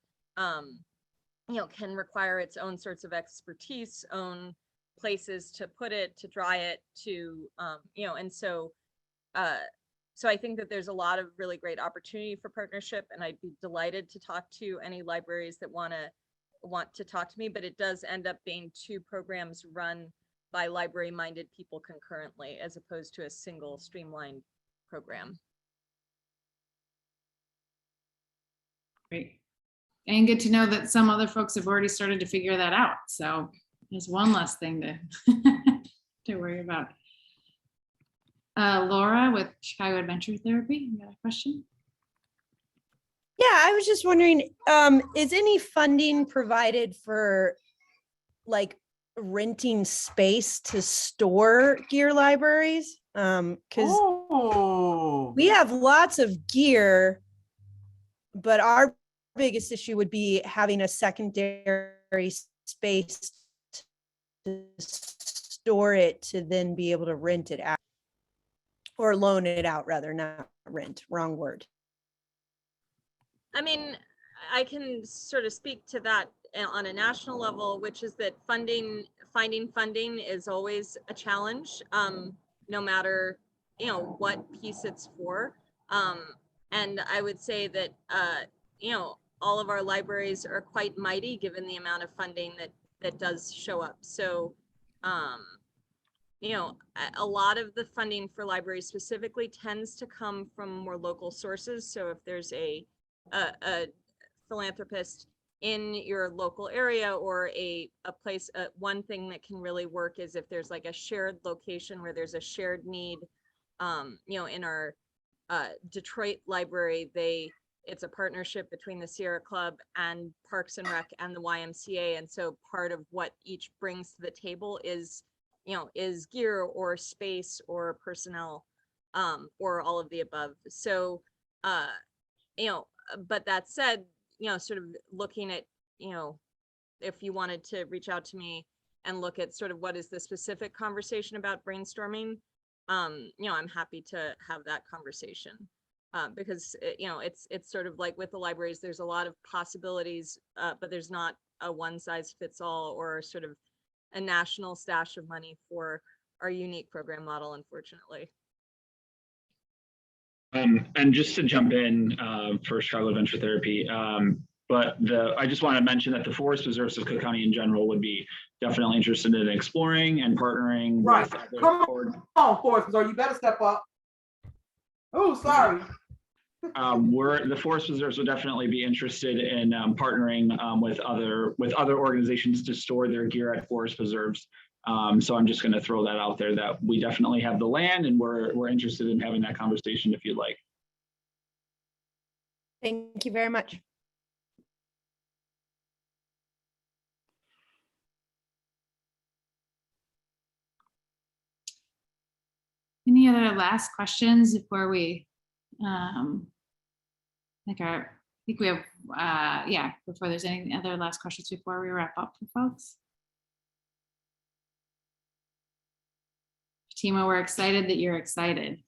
Can require its own sorts of expertise, own places to put it, to dry it, to, and so I think that there's a lot of really great opportunity for partnership, and I'd be delighted to talk to any libraries that want to talk to me, but it does end up being two programs run by library-minded people concurrently, as opposed to a single streamlined program. Great. And good to know that some other folks have already started to figure that out. So there's one less thing to worry about. Laura with Chicago Adventure Therapy, you got a question? Yeah, I was just wondering, is any funding provided for like renting space to store gear libraries? Because we have lots of gear, but our biggest issue would be having a secondary space to store it to then be able to rent it out, or loan it out rather, not rent, wrong word. I can sort of speak to that on a national level, which is that finding funding is always a challenge, no matter what piece it's for. And I would say that all of our libraries are quite mighty given the amount of funding that does show up. So a lot of the funding for libraries specifically tends to come from more local sources. So if there's a philanthropist in your local area, or a place, one thing that can really work is if there's like a shared location where there's a shared need. In our Detroit library, it's a partnership between the Sierra Club and Parks and Rec and the YMCA. And so part of what each brings to the table is gear or space or personnel, or all of the above. So, but that said, sort of looking at, if you wanted to reach out to me and look at sort of what is the specific conversation about brainstorming, I'm happy to have that conversation. Because it's sort of like with the libraries, there's a lot of possibilities, but there's not a one size fits all or sort of a national stash of money for our unique program model, unfortunately. And just to jump in for Chicago Adventure Therapy, but I just want to mention that the Forest Reserves of Cook County in general would be definitely interested in exploring and partnering. Right. With Come on, Forest Reserve, you better step up. Oh, sorry. The Forest Reserves would definitely be interested in partnering with other organizations to store their gear at Forest Reserves. So I'm just going to throw that out there that we definitely have the land, and we're interested in having that conversation if you'd like. Thank you very much. Any other last questions before we, I think we have, yeah, before there's any other last questions before we wrap up for folks? Fatima, we're excited that you're excited.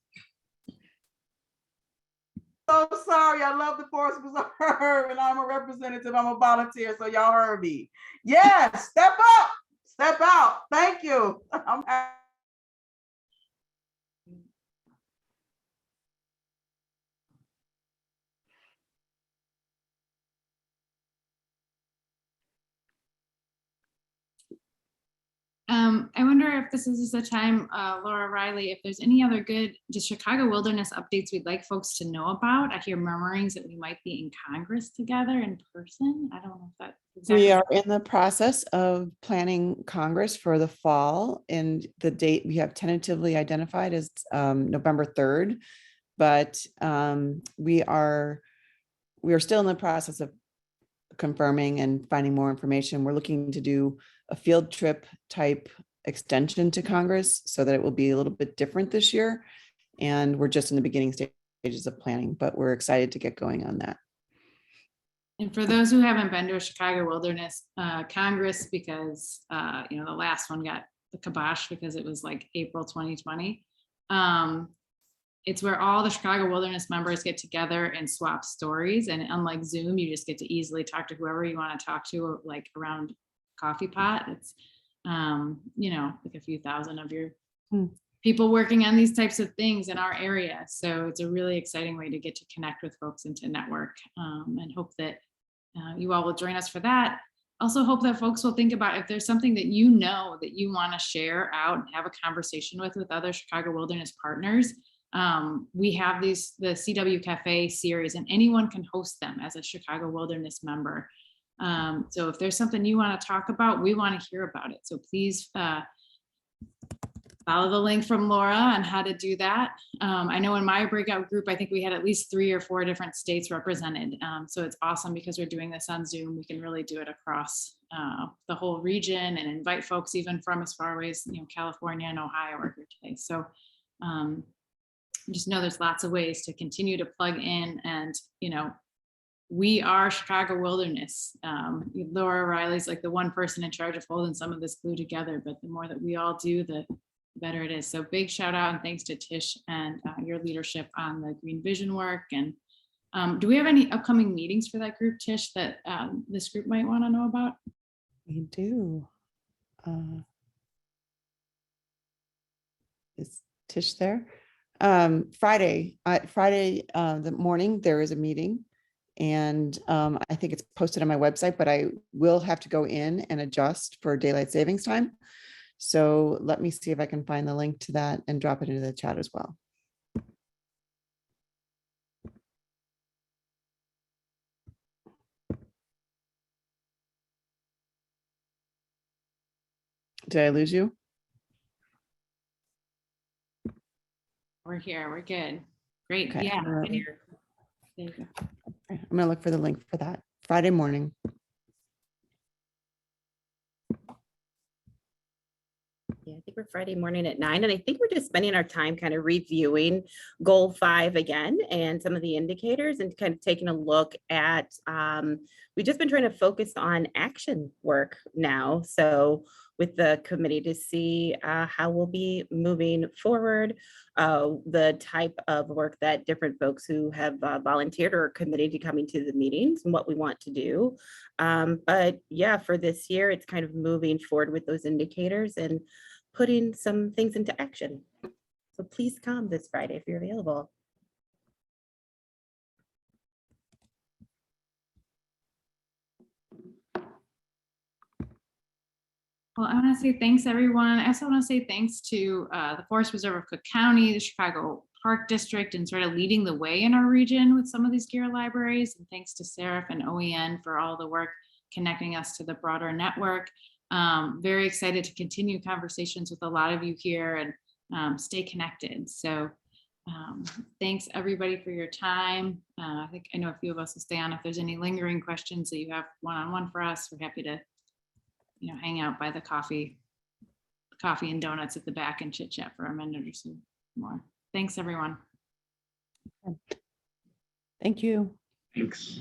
So sorry, I love the Forest Preserve and I'm a representative, I'm a volunteer, so y'all heard me. Yes, step up, step out. Thank you. I'm happy. I wonder if this is the time, Laura Riley, if there's any other good just Chicago wilderness updates we'd like folks to know about. I hear murmurings that we might be in Congress together in person. I don't know if that exactly. We are in the process of planning Congress for the fall, and the date we have tentatively identified is November 3rd, but we are still in the process of confirming and finding more information. We're looking to do a field trip type extension to Congress so that it will be a little bit different this year. And we're just in the beginning stages of planning, but we're excited to get going on that. And for those who haven't been to a Chicago Wilderness Congress, because the last one got the kibosh because it was like April 2020. It's where all the Chicago Wilderness members get together and swap stories. And unlike Zoom, you just get to easily talk to whoever you want to talk to, like around coffee pot. It's, like a few thousand of your people working on these types of things in our area. So it's a really exciting way to get to connect with folks and to network, and hope that you all will join us for that. Also hope that folks will think about if there's something that you know that you want to share out and have a conversation with other Chicago Wilderness partners. We have the CW Cafe series, and anyone can host them as a Chicago Wilderness member. So if there's something you want to talk about, we want to hear about it. So please follow the link from Laura on how to do that. I know in my breakout group, I think we had at least 3 or 4 different states represented. So it's awesome because we're doing this on Zoom. We can really do it across the whole region and invite folks even from as far away as California and Ohio are here today. So just know there's lots of ways to continue to plug in, and we are Chicago Wilderness. Laura Riley's like the one person in charge of holding some of this glue together, but the more that we all do, the better it is. So big shout out and thanks to Tish and your leadership on the Green Vision work. And do we have any upcoming meetings for that group, Tish, that this group might want to know about? We do. Is Tish there? Friday the morning there is a meeting, and I think it's posted on my website, but I will have to go in and adjust for daylight savings time. So let me see if I can find the link to that and drop it into the chat as well. Did I lose you? We're here, we're good. Great, Okay. yeah. There you go. I'm gonna look for the link for that Friday morning. Yeah, I think we're Friday morning at 9, and I think we're just spending our time kind of reviewing goal 5 again and some of the indicators, and kind of taking a look at, we've just been trying to focus on action work now. So with the committee to see how we'll be moving forward, the type of work that different folks who have volunteered or are committed to coming to the meetings and what we want to do. But yeah, for this year, it's kind of moving forward with those indicators and putting some things into action. So please come this Friday if you're available. Well, I want to say thanks, everyone. I also want to say thanks to the Forest Preserve of Cook County, the Chicago Park District and sort of leading the way in our region with some of these gear libraries. And thanks to Seraph and OEN for all the work connecting us to the broader network. Very excited to continue conversations with a lot of you here and stay connected. So thanks everybody for your time. I know a few of us will stay on if there's any lingering questions that you have one-on-one for us. We're happy to, hang out by the coffee and donuts at the back and chit chat for a minute or so more. Thanks everyone. Thank you. Thanks.